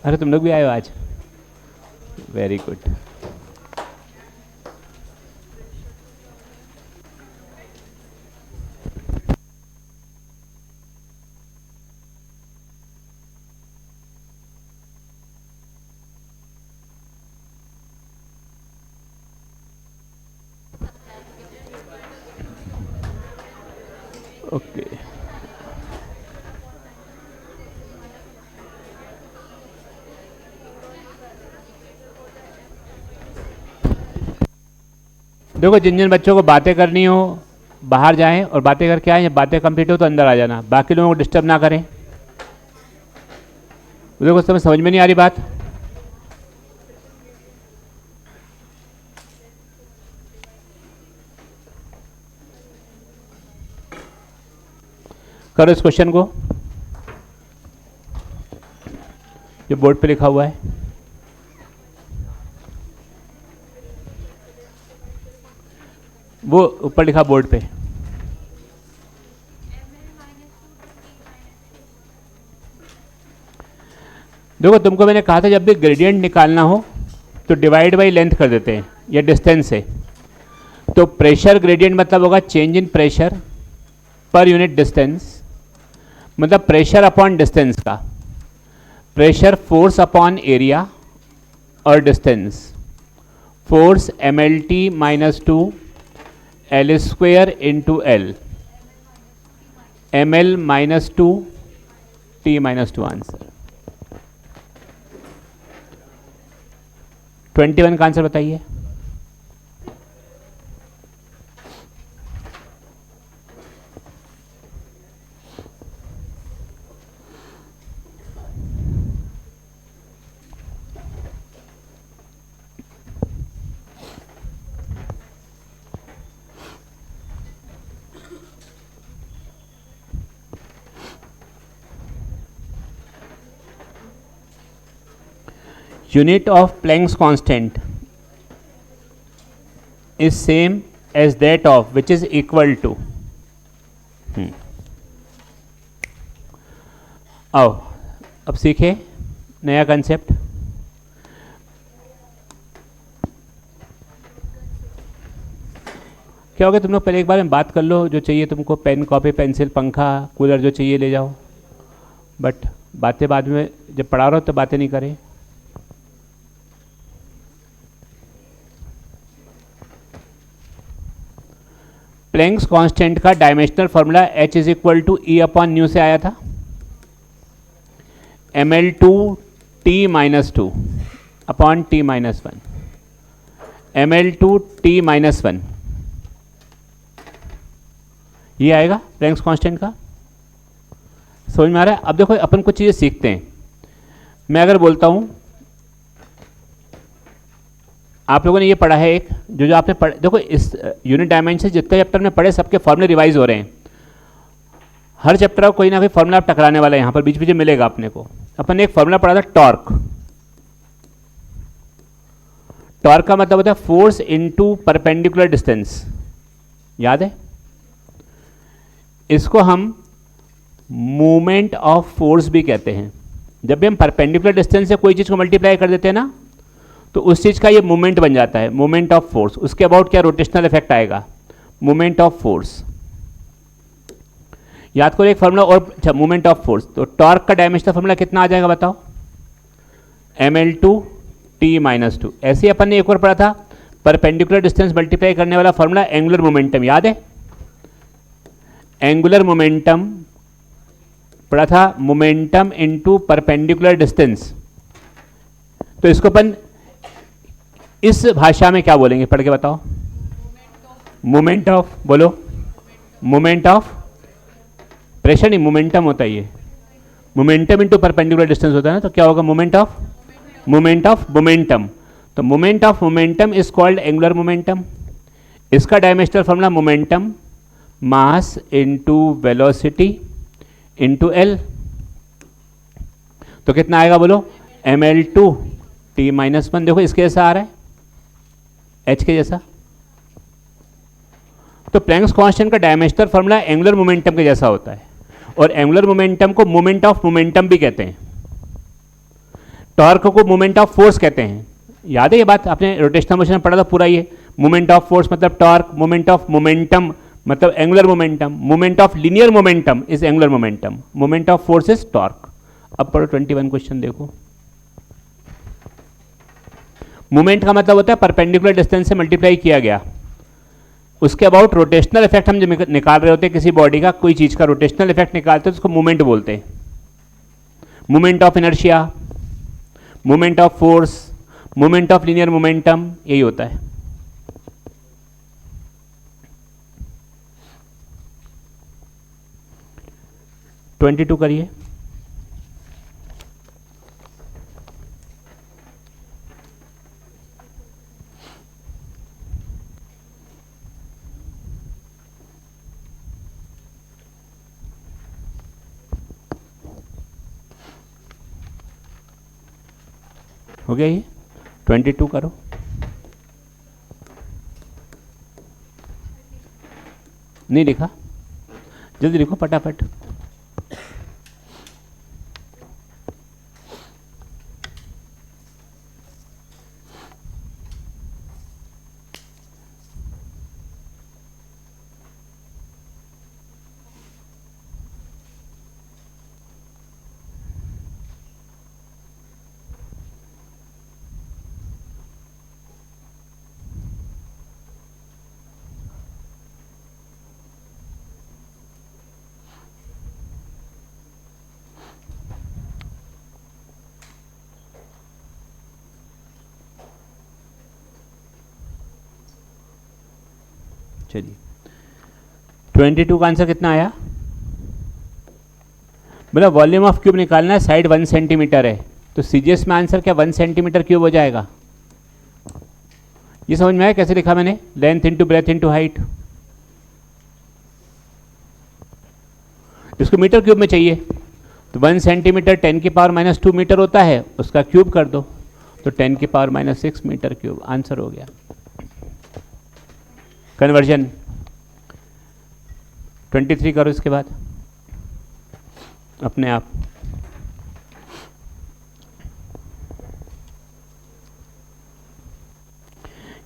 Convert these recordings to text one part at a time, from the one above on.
अरे तुम लोग भी आए हो आज, वेरी गुड। ओके, देखो जिन जिन बच्चों को बातें करनी हो बाहर जाएं और बातें करके आए, जब बातें कंप्लीट हो तो अंदर आ जाना, बाकी लोगों को डिस्टर्ब ना करें। देखो समझ में नहीं आ रही बात? करो इस क्वेश्चन को, जो बोर्ड पे लिखा हुआ है। वो ऊपर लिखा बोर्ड पे। देखो तुमको मैंने कहा था जब भी ग्रेडियंट निकालना हो तो डिवाइड बाई लेंथ कर देते हैं या डिस्टेंस से। तो प्रेशर ग्रेडियंट मतलब होगा change in pressure per unit distance, मतलब प्रेशर अपॉन डिस्टेंस का। प्रेशर फोर्स अपॉन एरिया और distance, force mlt minus 2 L square into L, ml minus 2 t minus 2। Answer 21 का आंसर बताइए। Unit of Planck's constant is same as that of which is equal to। आओ अब सीखे नया concept. क्या हो गया, तुम लोग पहले एक बार में बात कर लो, जो चाहिए तुमको पेन कॉपी पेंसिल पंखा कूलर जो चाहिए ले जाओ, बट बातें बाद में जब पढ़ा रहो तो बातें नहीं करें। प्लैंक्स कांस्टेंट का dimensional formula H is equal to E upon nu से आया था, ml2 t minus 2 upon t minus 1, ml2 t minus 1, ये आएगा प्लैंक्स कांस्टेंट का। समझ में आ रहा है? अब देखो अपन कुछ चीज़ें सीखते हैं। मैं अगर बोलता हूँ, आप लोगों ने ये पढ़ा है एक जो आपने पढ़ा, देखो इस यूनिट डायमेंशन जितने चैप्टर में पढ़े सबके फॉर्मूले रिवाइज हो रहे हैं। हर चैप्टर का कोई ना कोई फॉर्मूला आप टकराने वाला है, यहाँ पर बीच बीच में मिलेगा अपने को। अपन ने एक फॉर्मूला पढ़ा था टॉर्क। टॉर्क का मतलब होता है फोर्स इनटू परपेंडिकुलर डिस्टेंस, याद है? इसको हम मूवमेंट ऑफ फोर्स भी कहते हैं। जब भी हम परपेंडिकुलर डिस्टेंस से कोई चीज़ को मल्टीप्लाई कर देते हैं ना, तो उस चीज़ का ये मूवमेंट बन जाता है, मूवमेंट ऑफ फोर्स। उसके अबाउट क्या रोटेशनल इफेक्ट आएगा, मूवमेंट ऑफ फोर्स। याद करो एक फॉर्मूला और, अच्छा मूवमेंट ऑफ फोर्स। तो टॉर्क का डायमेंशनल फॉर्मूला कितना आ जाएगा बताओ, ml2 t माइनस 2। ऐसे ही अपन ने एक और पढ़ा था परपेंडिकुलर डिस्टेंस मल्टीप्लाई करने वाला फॉर्मूला एंगुलर मोमेंटम, याद है? एंगुलर मोमेंटम पढ़ा था, मोमेंटम इनटू परपेंडिकुलर डिस्टेंस। तो इसको अपन इस भाषा में क्या बोलेंगे, पढ़ के बताओ। मोमेंट ऑफ, बोलो मोमेंट ऑफ प्रेशर, नहीं मोमेंटम होता है ये, मोमेंटम इनटू परपेंडिकुलर डिस्टेंस होता है ना, तो क्या होगा मोमेंट ऑफ मोमेंटम। तो moment of momentum is called angular momentum. इसका dimensional formula momentum mass into velocity into L. तो कितना आएगा बोलो, ml2 t माइनस 1। देखो इसके जैसा आ रहा है, h के जैसा। तो प्लैंक्स कांस्टेंट का डायमेंशनल फॉर्मूला एंगुलर मोमेंटम के जैसा होता है, और एंगुलर मोमेंटम को मोमेंट ऑफ मोमेंटम भी कहते हैं। टॉर्क को मोमेंट ऑफ फोर्स कहते हैं। याद है ये बात, आपने रोटेशनल मोशन में पढ़ा था पूरा ये। मोमेंट ऑफ फोर्स मतलब टॉर्क, मोमेंट ऑफ मोमेंटम मतलब angular momentum, moment of linear momentum is angular momentum, moment of force is torque. अब पढ़ो 21 क्वेश्चन देखो। मोमेंट का मतलब होता है परपेंडिकुलर डिस्टेंस से मल्टीप्लाई किया गया। उसके अबाउट रोटेशनल इफेक्ट हम जब निकाल रहे होते हैं किसी बॉडी का, कोई चीज का रोटेशनल इफेक्ट निकालते हैं तो उसको मोमेंट बोलते हैं। Moment of inertia, moment of force, moment of linear momentum, यही होता है। ट्वेंटी टू करिए। हो गया ये? 22 करो। नहीं लिखा? जल्दी लिखो फटाफट। चलिए 22 का आंसर कितना आया? बोला वॉल्यूम ऑफ क्यूब निकालना है, साइड 1 सेंटीमीटर है, तो सीजीएस में आंसर क्या 1 सेंटीमीटर क्यूब हो जाएगा। ये समझ में आया कैसे लिखा मैंने? Length into breadth into height. इसको मीटर क्यूब में चाहिए तो 1 सेंटीमीटर 10 की पावर -2 मीटर होता है, उसका क्यूब कर दो तो 10 की पावर -6 मीटर क्यूब। आंसर हो गया। कन्वर्जन 23 करो इसके बाद अपने आप।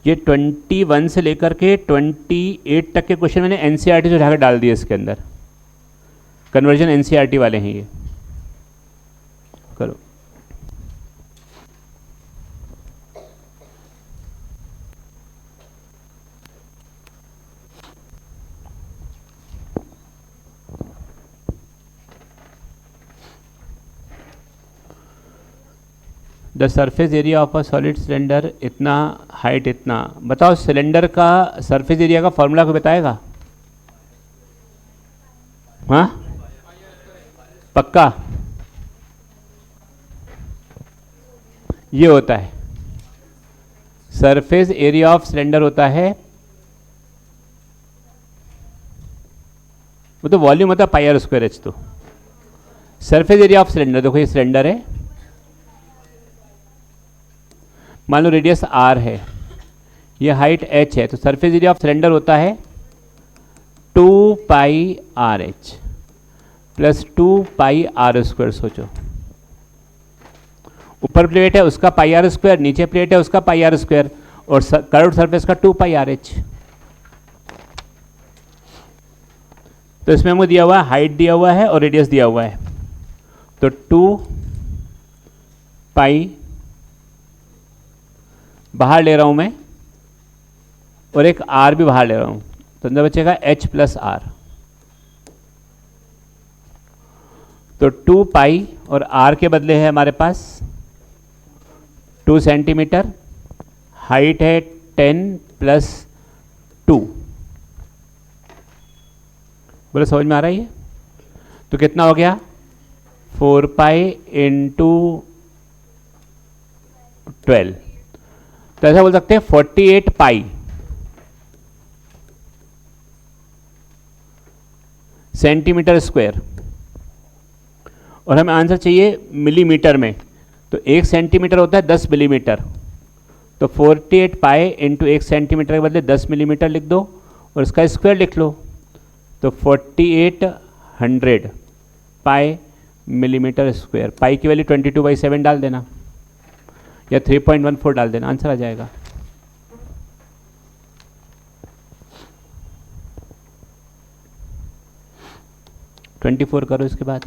ये 21 से लेकर के 28 तक के क्वेश्चन मैंने एनसीईआरटी से उठाकर डाल दिए इसके अंदर। कन्वर्जन एनसीईआरटी वाले हैं ये। करो। The surface area of a solid cylinder इतना, हाइट इतना। बताओ सिलेंडर का सरफेस एरिया का फॉर्मूला को बताएगा? हाँ पक्का? ये होता है सरफेस एरिया ऑफ सिलेंडर होता है, वो तो वॉल्यूम होता है पाई आर स्क्वायर एच। तो सरफेस एरिया ऑफ सिलेंडर, देखो ये सिलेंडर है, मान लो रेडियस r है, ये हाइट h है, तो सरफेस एरिया ऑफ सिलेंडर होता है 2 pi R H plus 2 pi R square. सोचो ऊपर प्लेट है उसका पाई आर स्क्वायर, नीचे प्लेट है उसका पाई आर स्क्वायर, और कर्व्ड सरफेस का 2 पाई आर एच। तो इसमें हमको दिया हुआ है हाइट दिया हुआ है और रेडियस दिया हुआ है, तो 2 पाई बाहर ले रहा हूं मैं और एक r भी बाहर ले रहा हूं, तो अंदर बचेगा h प्लस आर। तो 2 पाई और r के बदले है हमारे पास 2 सेंटीमीटर, हाइट है 10 प्लस 2। बोले समझ में आ रहा है ये? तो कितना हो गया 4 पाई इंटू 12, तो ऐसा बोल सकते हैं 48 पाई सेंटीमीटर स्क्वायर। और हमें आंसर चाहिए मिलीमीटर में, तो 1 सेंटीमीटर होता है 10 मिलीमीटर, तो 48 पाई इंटू 1 सेंटीमीटर के बदले 10 मिलीमीटर लिख दो और इसका स्क्वायर लिख लो, तो 4800 पाई मिलीमीटर स्क्वायर। पाई की वैल्यू 22/7 डाल देना। या 3.14 डाल देना, आंसर आ जाएगा। ट्वेंटी 24 करो इसके बाद।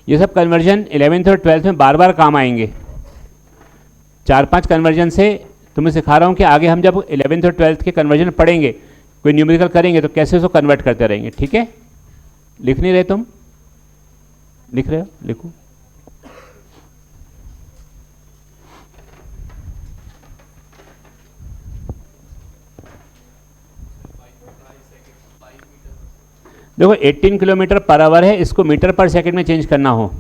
ये सब कन्वर्जन 11th और 12th में बार बार काम आएंगे। 4-5 कन्वर्जन से तुम्हें सिखा रहा हूँ कि आगे हम जब 11th और 12th के कन्वर्जन पढ़ेंगे, कोई न्यूमेरिकल करेंगे तो कैसे उसको कन्वर्ट करते रहेंगे। ठीक है, लिख नहीं रहे तुम? लिख रहे हो? लिखो। देखो 18 किलोमीटर पर आवर है, इसको मीटर पर सेकंड में चेंज करना हो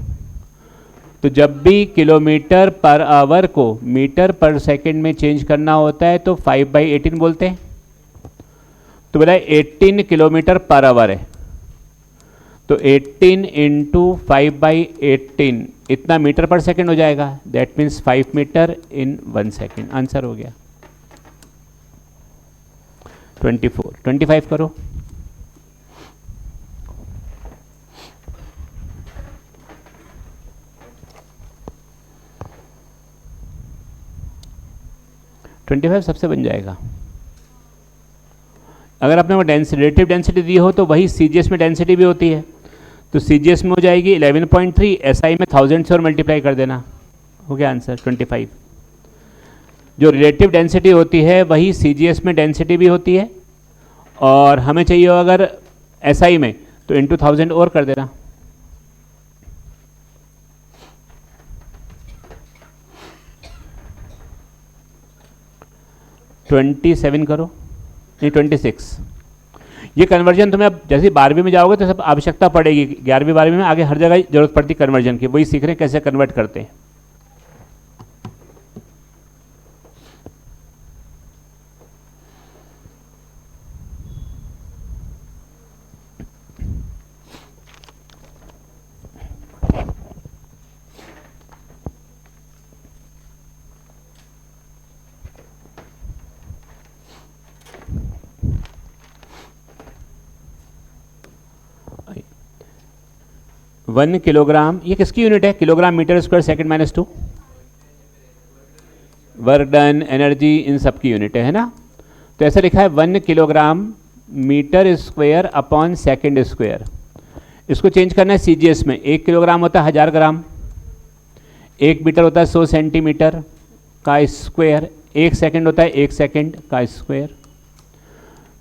तो जब भी किलोमीटर पर आवर को मीटर पर सेकंड में चेंज करना होता है तो 5/18 बोलते हैं। तो बोला 18 किलोमीटर पर आवर है तो 18 इंटू 5/18 इतना मीटर पर सेकंड हो जाएगा। That means 5 metre in 1 second. Answer हो गया 24। 25 करो। सबसे बन जाएगा। अगर आपने वो रिलेटिव डेंसिटी दी हो तो वही सीजीएस में डेंसिटी भी होती है, तो सीजीएस में हो जाएगी 11.3, एसआई में 1000 से और मल्टीप्लाई कर देना, हो गया आंसर 25। जो रिलेटिव डेंसिटी होती है वही सीजीएस में डेंसिटी भी होती है, और हमें चाहिए हो अगर एसआई में तो इंटू 1000 और कर देना। ट्वेंटी 27 करो, नहीं 26। ये कन्वर्जन तुम्हें अब जैसे 12वीं में जाओगे तो सब आवश्यकता पड़ेगी, 11वीं 12वीं में आगे हर जगह जरूरत पड़ती कन्वर्जन की, वही सीख रहे हैं कैसे कन्वर्ट करते हैं। वन किलोग्राम, ये किसकी यूनिट है? Kilogram metre square second -2। Work done, energy, इन सब की यूनिट है ना। तो ऐसा लिखा है 1 kilogram metre square upon second square. इसको चेंज करना है सीजीएस में। 1 किलोग्राम होता है 1000 ग्राम, 1 मीटर होता है 100 सेंटीमीटर का स्क्वायर, 1 सेकंड होता है 1 सेकंड का स्क्वायर।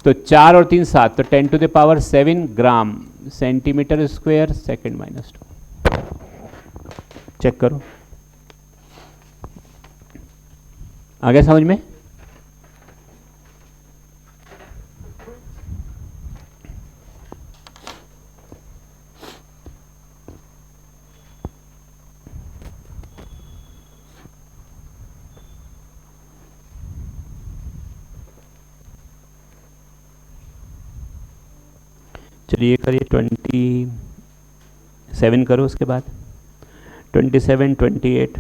तो 4 और 3 7, तो 10⁻7 gram centimetre square second -2। Check करो, आ गया समझ में? चलिए करिए 27 करो, उसके बाद 27, 28।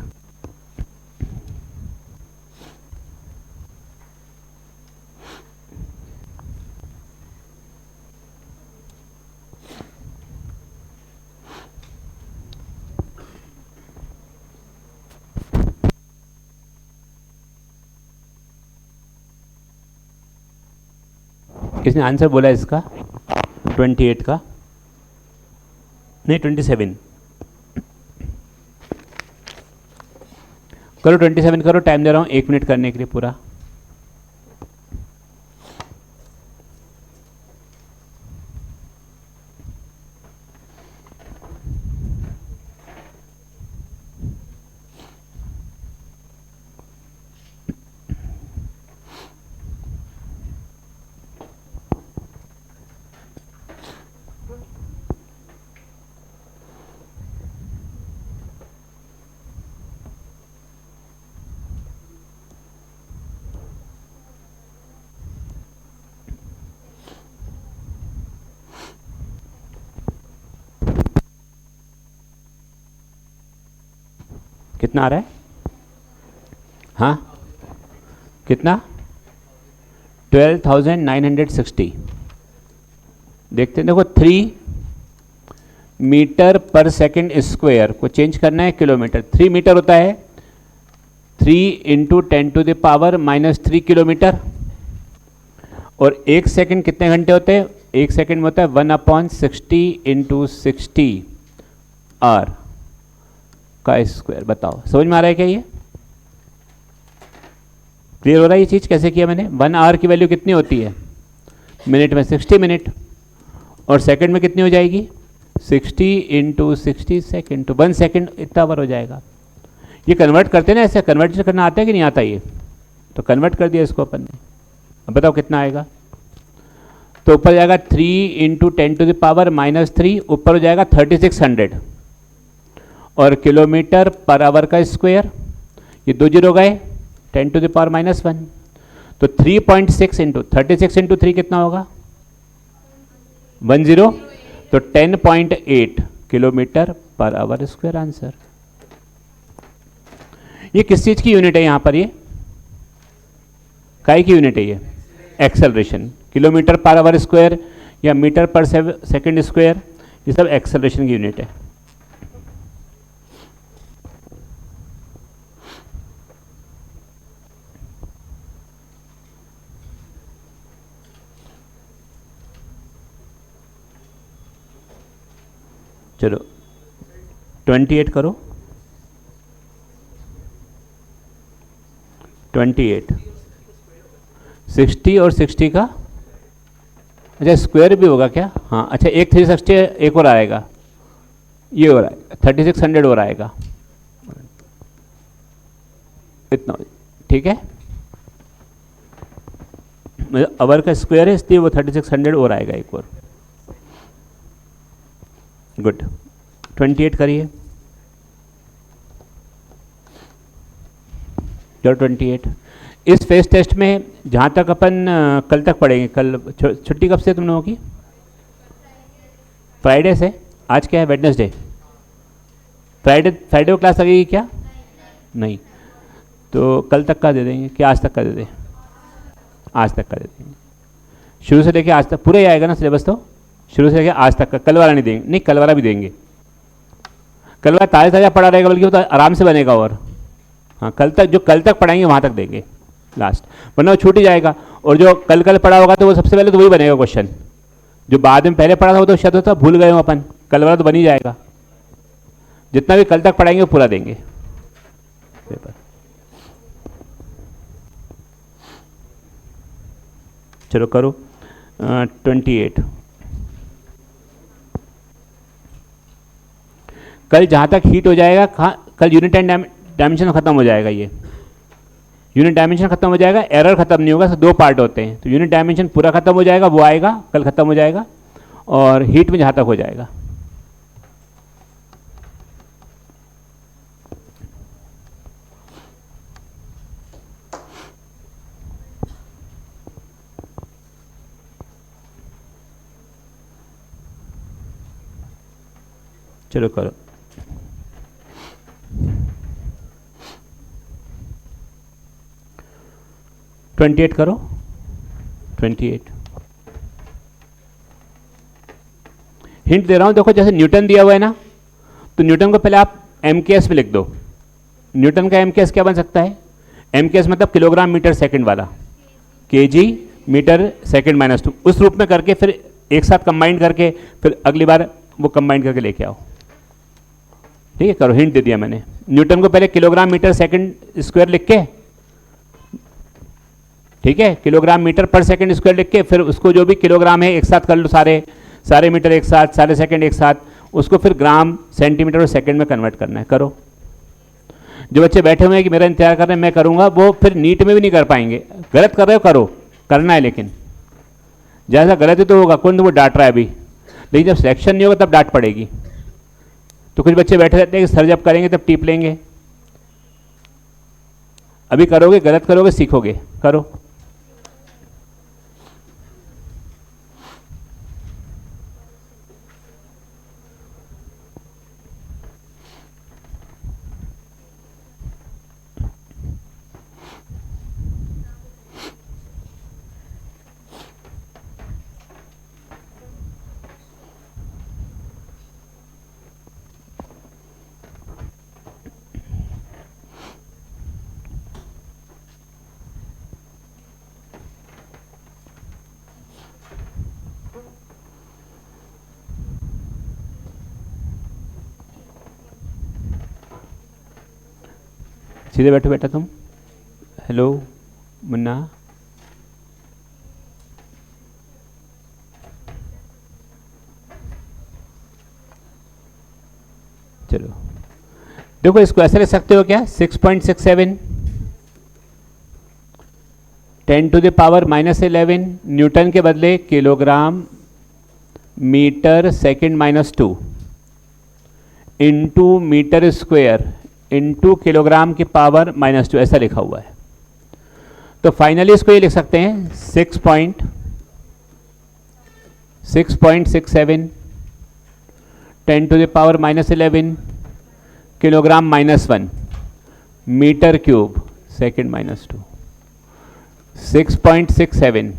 किसने आंसर बोला इसका? 28 का, नहीं 27 करो। 27 करो, टाइम दे रहा हूँ 1 मिनट करने के लिए पूरा। कितना आ रहा है? हाँ कितना? 12,960। देखते हैं, देखो 3 मीटर पर सेकेंड स्क्वायर को चेंज करना है किलोमीटर। 3 मीटर होता है 3 इंटू 10⁻³ किलोमीटर, और 1 सेकेंड कितने घंटे होते हैं? 1 सेकेंड में होता है 1/60 इंटू 60 आर का स्क्वायर। बताओ समझ में आ रहा है क्या? ये क्लियर हो रहा है ये चीज़ कैसे किया मैंने? 1 आवर की वैल्यू कितनी होती है मिनट में? 60 मिनट, और सेकंड में कितनी हो जाएगी? 60 इंटू 60 सेकेंड, तो 1 सेकेंड इतना आवर हो जाएगा। ये कन्वर्ट करते हैं ना, ऐसे कन्वर्ट करना आता है कि नहीं आता? ये तो कन्वर्ट कर दिया इसको अपन ने। अब बताओ कितना आएगा? तो ऊपर जाएगा 3 इंटू 10⁻³ ऊपर हो जाएगा 3600, और किलोमीटर पर आवर का स्क्वायर, ये 2 जीरो गए, 10⁻⁻1, तो 3.6 इंटू 36 इंटू 3 कितना होगा? 10, तो 10.8 kilometre per hour square answer. ये किस चीज की यूनिट है? यहां पर ये काय की यूनिट है? ये acceleration. Kilometre per hour square या मीटर पर सेकंड स्क्वायर, ये सब एक्सेलरेशन की यूनिट है। चलो 28 करो। 28, 60 और 60 का अच्छा स्क्वायर भी होगा क्या? हाँ अच्छा, एक 360 एक और आएगा, ये हो रहा है 3600 और आएगा, इतना ठीक है। आवर का स्क्वायर है इसलिए वो 3600 और आएगा एक और। गुड, 28 करिए। चलो 28। इस फेस टेस्ट में जहाँ तक अपन कल तक पढ़ेंगे, कल छुट्टी कब से तुम लोगों की? फ्राइडे से। आज क्या है? वेडनेसडे। फ्राइडे को क्लास लगेगी क्या? नहीं, तो कल तक का दे देंगे कि आज तक का दे दें? आज तक का दे देंगे। शुरू से लेके आज तक पूरा ही आएगा ना सिलेबस? तो शुरू से लेके आज तक का, कल वाला नहीं देंगे। नहीं, कल वाला भी देंगे। कल वाला ताज़ा ताज़ा पढ़ा रहेगा, बल्कि वो तो आराम से बनेगा। और हाँ, कल तक जो कल तक पढ़ाएंगे वहाँ तक देंगे लास्ट, वरना वो छूट ही जाएगा। और जो कल पढ़ा होगा तो वो सबसे पहले तो वही बनेगा क्वेश्चन। जो बाद में पहले पढ़ा था वो तो शायद होता भूल गए हो अपन, कल वाला तो बन ही जाएगा। जितना भी कल तक पढ़ाएंगे वो पूरा देंगे पेपर। चलो करो 28। कल जहाँ तक हीट हो जाएगा, कल यूनिट एंड डायमेंशन खत्म हो जाएगा। ये यूनिट डायमेंशन खत्म हो जाएगा, एरर खत्म नहीं होगा। 2 पार्ट होते हैं, तो यूनिट डायमेंशन पूरा खत्म हो जाएगा, वो आएगा कल खत्म हो जाएगा। और हीट में जहाँ तक हो जाएगा। चलो करो। ट्वेंटी एट करो। 28 हिंट दे रहा हूं, देखो जैसे न्यूटन दिया हुआ है ना, तो न्यूटन को पहले आप एमकेएस में लिख दो। न्यूटन का एमकेएस क्या बन सकता है? एमकेएस मतलब किलोग्राम मीटर सेकंड वाला, केजी मीटर सेकंड -2, उस रूप में करके फिर एक साथ कंबाइन करके फिर अगली बार वो कंबाइन करके लेके आओ। ठीक है, करो। हिंट दे दिया मैंने। न्यूटन को पहले किलोग्राम मीटर सेकंड स्क्वायर लिख के, ठीक है, किलोग्राम मीटर पर सेकंड स्क्वायर लिख के, फिर उसको जो भी किलोग्राम है एक साथ कर लो, सारे मीटर एक साथ, सारे सेकंड एक साथ, उसको फिर ग्राम सेंटीमीटर और सेकंड में कन्वर्ट करना है। करो। जो बच्चे बैठे हुए हैं कि मेरा इंतजार कर रहे हैं मैं करूंगा, वो फिर नीट में भी नहीं कर पाएंगे। गलत कर रहे हो, करो, करना है, लेकिन जैसा गलत है तो होगा, कौन तो वो डांट रहा है अभी, लेकिन जब सिलेक्शन नहीं होगा तब डांट पड़ेगी। तो कुछ बच्चे बैठे रहते हैं कि सर जब करेंगे तब टीप लेंगे। अभी करोगे, गलत करोगे, सीखोगे। करो। सीधे बैठो बेटा तुम। हेलो मुन्ना, चलो देखो इसको ऐसे लिख सकते हो क्या, 6.67 10⁻⁻11 न्यूटन के बदले kilogram metre second -2 into metre square into kilogram की पावर -2, ऐसा लिखा हुआ है। तो फाइनली इसको ये लिख सकते हैं 6.67 10⁻⁻11 kilogram -1 metre cube second -2। 6.67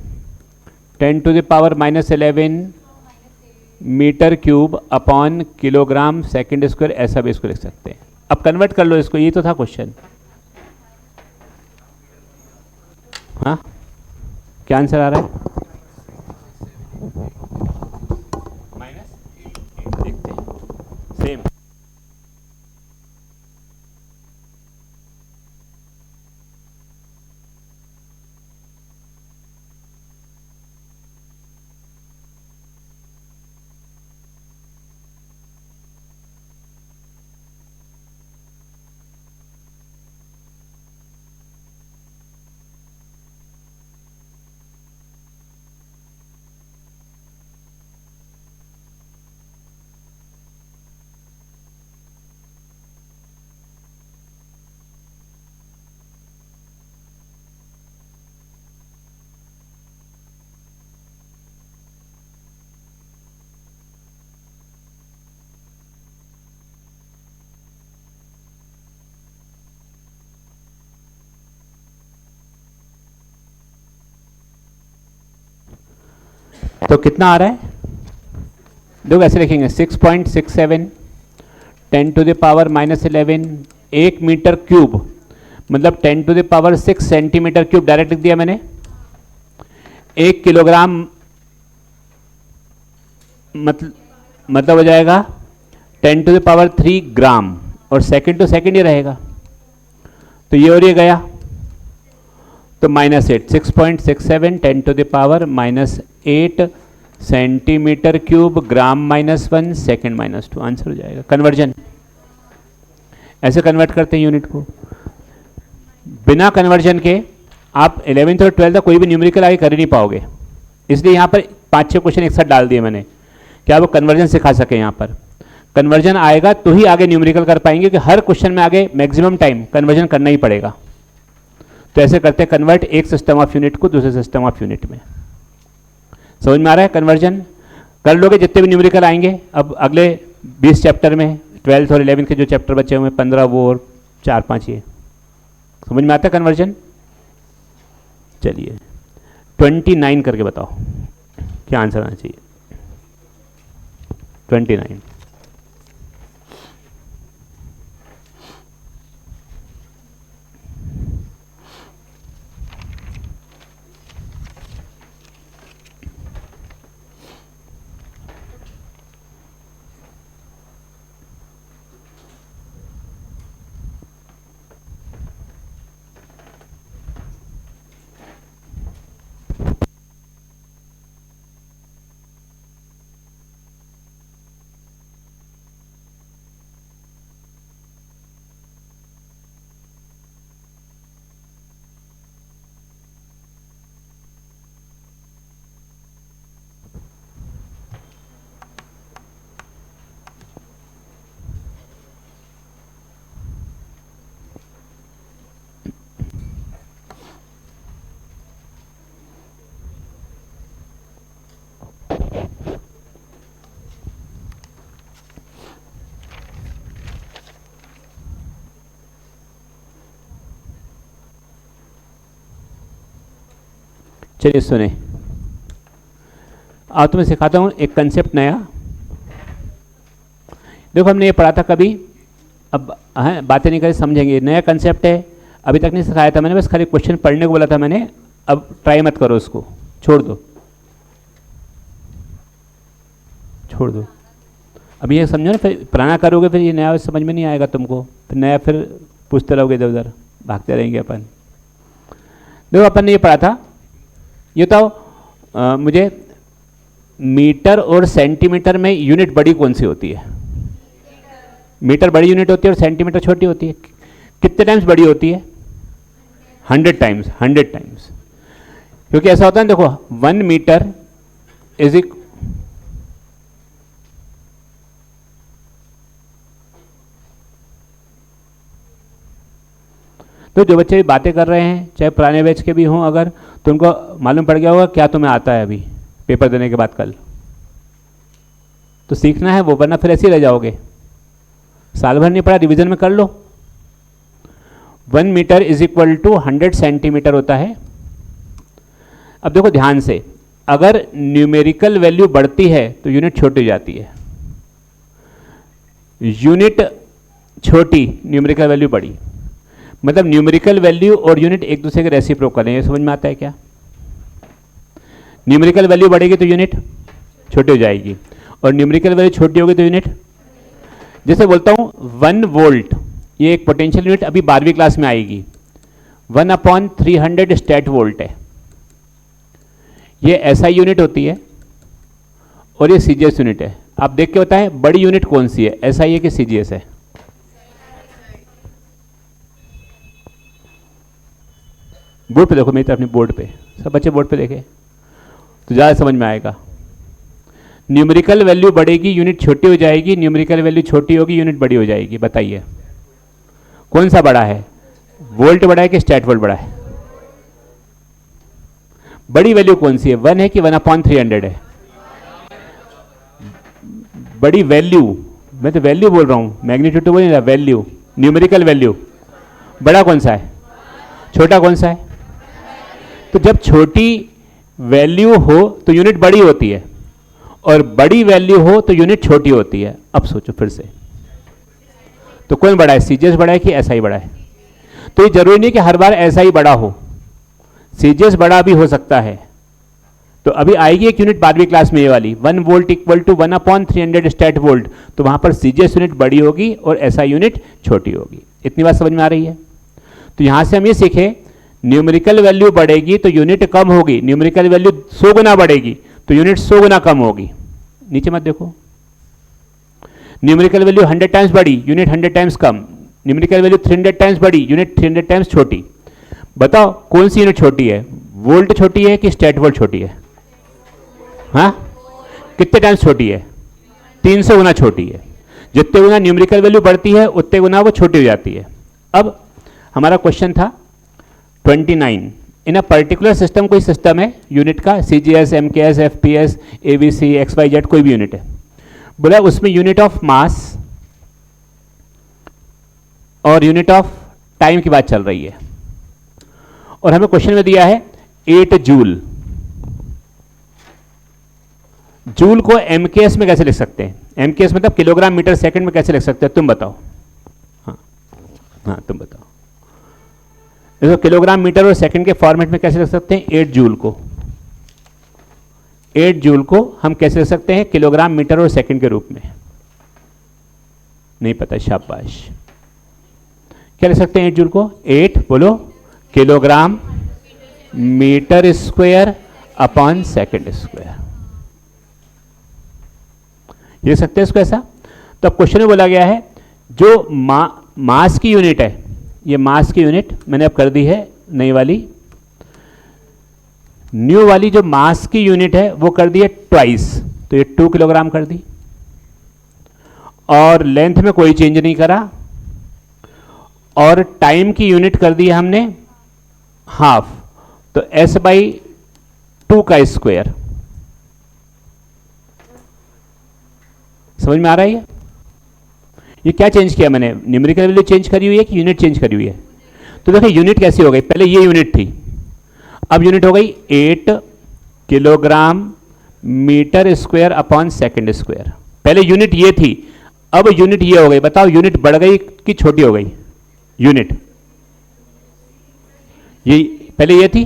10⁻⁻11 metre cube upon kilogram second square, ऐसा भी इसको लिख सकते हैं। अब कन्वर्ट कर लो इसको, ये तो था क्वेश्चन। हाँ क्या आंसर आ रहा है? -8 देखते हैं, सेम। तो कितना आ रहा है? देखो ऐसे लिखेंगे 6.67 10⁻⁻11 1 मीटर क्यूब मतलब 10⁻6 सेंटीमीटर क्यूब, डायरेक्ट लिख दिया मैंने। 1 किलोग्राम मतलब हो जाएगा 10⁻3 ग्राम, और सेकंड टू सेकंड ही रहेगा, तो ये और ये गया तो -8 6.67 10⁻⁻8 सेंटीमीटर क्यूब ग्राम -1 सेकंड -2, आंसर हो जाएगा। कन्वर्जन ऐसे कन्वर्ट करते हैं यूनिट को। बिना कन्वर्जन के आप 11th और 12th का कोई भी न्यूमेरिकल आगे कर ही नहीं पाओगे, इसलिए यहाँ पर 5-6 क्वेश्चन एक साथ डाल दिए मैंने कि आप कन्वर्जन सिखा सके। यहाँ पर कन्वर्जन आएगा तो ही आगे न्यूमेरिकल कर पाएंगे, कि हर क्वेश्चन में आगे मैक्सिमम टाइम कन्वर्जन करना ही पड़ेगा। तो ऐसे करते कन्वर्ट एक सिस्टम ऑफ यूनिट को दूसरे सिस्टम ऑफ यूनिट में। समझ में आ रहा है? कन्वर्जन कर लोगे जितने भी न्यूमेरिकल आएंगे। अब अगले 20 चैप्टर में 12th और 11th के जो चैप्टर बचे हुए 15 वो और 4-5 ये। समझ में आता है कन्वर्जन? चलिए 29 करके बताओ क्या आंसर आना चाहिए। 29 चलिए सुने, आज तुम्हें सिखाता हूँ एक कंसेप्ट नया। देखो हमने ये पढ़ा था कभी, अब बातें नहीं करें, समझेंगे। नया कंसेप्ट है, अभी तक नहीं सिखाया था मैंने, बस खाली क्वेश्चन पढ़ने को बोला था मैंने। अब ट्राई मत करो, उसको छोड़ दो, छोड़ दो। अब ये समझो ना, फिर पुराना करोगे फिर ये नया समझ में नहीं आएगा तुमको, फिर नया फिर पूछते रहोगे इधर उधर। भागते रहेंगे अपन। देखो अपन ने ये पढ़ा था, ये तो मुझे मीटर और सेंटीमीटर में यूनिट बड़ी कौन सी होती है? मीटर बड़ी यूनिट होती है और सेंटीमीटर छोटी होती है। कितने टाइम्स बड़ी होती है? 100 टाइम्स, 100 टाइम्स। क्योंकि ऐसा होता है, देखो 1 मीटर इज इक तो जो बच्चे बातें कर रहे हैं चाहे पुराने बैच के भी हों अगर, तो उनको मालूम पड़ गया होगा क्या तुम्हें आता है अभी पेपर देने के बाद कल। तो सीखना है वो, वरना फिर ऐसे ही रह जाओगे। साल भर नहीं पढ़ा, रिवीजन में कर लो। 1 metre is equal to 100 centimetre होता है। अब देखो ध्यान से, अगर न्यूमेरिकल वैल्यू बढ़ती है तो यूनिट छोटी हो जाती है। यूनिट छोटी, न्यूमेरिकल वैल्यू बड़ी, मतलब न्यूमेरिकल वैल्यू और यूनिट एक दूसरे के रेसिप्रोकल है। ये समझ में आता है क्या? न्यूमेरिकल वैल्यू बढ़ेगी तो यूनिट छोटी हो जाएगी, और न्यूमेरिकल वैल्यू छोटी होगी तो यूनिट, जैसे बोलता हूं 1 वोल्ट, ये एक पोटेंशियल यूनिट अभी 12वीं क्लास में आएगी। 1/300 स्टेट वोल्ट है। ये एसआई यूनिट होती है और ये सीजीएस यूनिट है। आप देख के बताएं बड़ी यूनिट कौन सी है, एसआई है कि सीजीएस है? बोर्ड पे देखो, मेरी तरफ, अपने बोर्ड पे, सब बच्चे बोर्ड पे देखे तो ज़्यादा समझ में आएगा। न्यूमेरिकल वैल्यू बढ़ेगी, यूनिट छोटी हो जाएगी, न्यूमेरिकल वैल्यू छोटी होगी, यूनिट बड़ी हो जाएगी। बताइए कौन सा बड़ा है? वोल्ट बड़ा है कि स्टेट वोल्ट बड़ा है? बड़ी वैल्यू कौन सी है, 1 है कि 1/300 है? बड़ी वैल्यू, मैं तो वैल्यू बोल रहा हूं, मैग्नीट्यूड तो बोल नहीं रहा, वैल्यू, न्यूमेरिकल वैल्यू। बड़ा कौन सा है, छोटा कौन सा है? तो जब छोटी वैल्यू हो तो यूनिट बड़ी होती है, और बड़ी वैल्यू हो तो यूनिट छोटी होती है। अब सोचो फिर से, तो कौन बड़ा है, सीजीएस बड़ा है कि एसआई बड़ा है? तो ये जरूरी नहीं कि हर बार एसआई बड़ा हो, सीजीएस बड़ा भी हो सकता है। तो अभी आएगी एक यूनिट 12वीं क्लास में, ये वाली 1 volt equal to 1/300 stat volt, तो वहां पर सीजीएस यूनिट बड़ी होगी और एसआई यूनिट छोटी होगी। इतनी बात समझ में आ रही है? तो यहां से हम ये सीखे, न्यूमेरिकल वैल्यू बढ़ेगी तो यूनिट कम होगी, न्यूमेरिकल वैल्यू 100 गुना बढ़ेगी तो यूनिट 100 गुना कम होगी। नीचे मत देखो, न्यूमेरिकल वैल्यू 100 टाइम्स बढ़ी, यूनिट 100 टाइम्स कम, न्यूमेरिकल वैल्यू 300 टाइम्स बढ़ी, यूनिट 300 टाइम्स छोटी। बताओ कौन सी यूनिट छोटी है, वोल्ट छोटी है कि स्टेट वोल्ट छोटी है? हाँ, कितने टाइम्स छोटी है? 300 गुना छोटी है। जितने गुना न्यूमेरिकल वैल्यू बढ़ती है उतने गुना वो छोटी हो जाती है। अब हमारा क्वेश्चन था 29, इन अ पर्टिकुलर सिस्टम, कोई सिस्टम है यूनिट का, CGS, MKS, FPS, ABC, XYZ, कोई भी यूनिट है, बोला उसमें यूनिट ऑफ मास और यूनिट ऑफ टाइम की बात चल रही है, और हमें क्वेश्चन में दिया है 8 जूल। जूल को एमकेएस में कैसे लिख सकते हैं? एमकेएस मतलब किलोग्राम मीटर सेकंड में कैसे लिख सकते हैं, तुम बताओ। हाँ तुम बताओ, देखो किलोग्राम मीटर और सेकंड के फॉर्मेट में कैसे लिख सकते हैं? 8 जूल को, 8 जूल को हम कैसे लिख सकते हैं किलोग्राम मीटर और सेकंड के रूप में? नहीं पता, शाबाश। क्या लिख सकते हैं 8 जूल को? 8 बोलो, kilogram metre square upon second square, ये लिख सकते हैं इसको ऐसा। तो अब क्वेश्चन में बोला गया है जो मास की यूनिट है, ये मास की यूनिट मैंने अब कर दी है नई वाली, न्यू वाली जो मास की यूनिट है वो कर दी है ट्वाइस, तो ये 2 किलोग्राम कर दी, और लेंथ में कोई चेंज नहीं करा, और टाइम की यूनिट कर दी है हमने हाफ, तो s/2 का स्क्वायर। समझ में आ रहा है? ये क्या चेंज किया मैंने, न्यूमेरिकल वैल्यू चेंज करी हुई है कि यूनिट चेंज करी हुई है? तो देखिए यूनिट कैसी हो गई, पहले ये यूनिट थी, अब यूनिट हो गई 8 kilogram metre square upon second square. पहले यूनिट ये थी, अब यूनिट ये हो गई। बताओ यूनिट बढ़ गई कि छोटी हो गई? यूनिट ये पहले ये थी,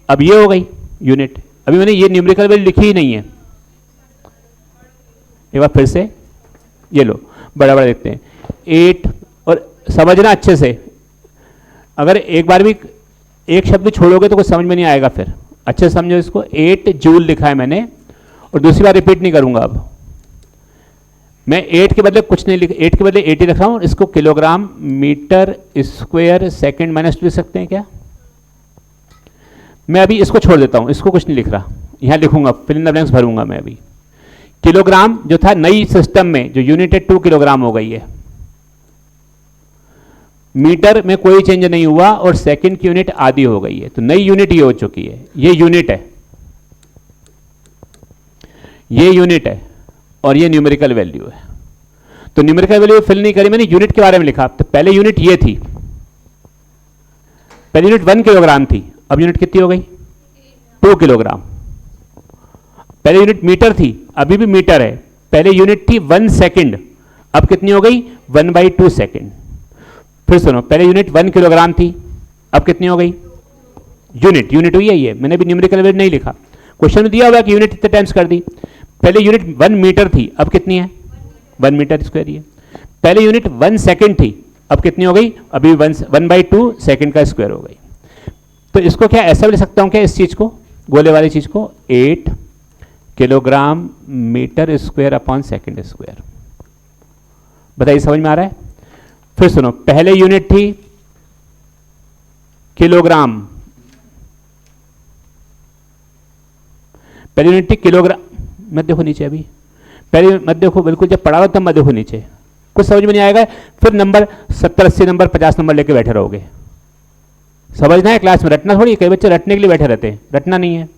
अब ये हो गई यूनिट। अभी मैंने ये न्यूमेरिकल वैल्यू लिखी ही नहीं है, एक बार फिर से ये लो, बड़ा बड़ा देखते हैं 8, और समझना अच्छे से, अगर एक बार भी एक शब्द छोड़ोगे तो कुछ समझ में नहीं आएगा फिर। अच्छे से समझो इसको। 8 जूल लिखा है मैंने और दूसरी बार रिपीट नहीं करूंगा। अब मैं 8 के बदले कुछ नहीं लिख, 8 के बदले 80 लिख रहा हूं। इसको kilogram metre square second minus लिख सकते हैं क्या? मैं अभी इसको छोड़ देता हूं, इसको कुछ नहीं लिख रहा, यहां लिखूंगा, फिल इन द ब्लैंक्स भरूंगा मैं अभी। किलोग्राम जो था नई सिस्टम में जो यूनिट है 2 किलोग्राम हो गई है। मीटर में कोई चेंज नहीं हुआ और सेकंड की यूनिट आधी हो गई है, तो नई यूनिट ये हो चुकी है। ये यूनिट है, ये यूनिट है और ये न्यूमेरिकल वैल्यू है। तो न्यूमेरिकल वैल्यू फिल नहीं करी मैंने, यूनिट के बारे में लिखा। तो पहले यूनिट ये थी, पहले यूनिट 1 किलोग्राम थी, अब यूनिट कितनी हो गई? 2 किलोग्राम। पहले यूनिट मीटर थी, अभी भी मीटर है। पहले यूनिट थी 1 सेकंड, अब कितनी हो गई? 1/2 सेकंड। फिर सुनो, पहले यूनिट 1 किलोग्राम थी, अब कितनी हो गई? यूनिट हुई है ये, मैंने भी न्यूमेरिकल वैल्यू नहीं लिखा। क्वेश्चन में दिया हुआ है कि यूनिट इतने टाइम्स कर दी। पहले यूनिट 1 मीटर थी, अब कितनी है? 1 मीटर स्क्वायर ही है। पहले यूनिट 1 सेकंड थी, अब कितनी हो गई? अभी 1/2 सेकंड का स्क्वायर हो गई। तो इसको क्या ऐसा भी लिख सकता हूं क्या, इस चीज को, गोले वाली चीज को, 8 kilogram metre square upon second square. बताइए समझ में आ रहा है? फिर सुनो, पहले यूनिट थी किलोग्राम, पहले यूनिट थी किलोग्राम। मत देखो नीचे, अभी पहले मत देखो, बिल्कुल जब पढ़ा तब मत देखो नीचे, कुछ समझ में नहीं आएगा। फिर नंबर 70 80 नंबर 50 नंबर लेके बैठे रहोगे। समझना है क्लास में, रटना थोड़ी। कई बच्चे रटने के लिए बैठे रहते हैं, रटना नहीं है।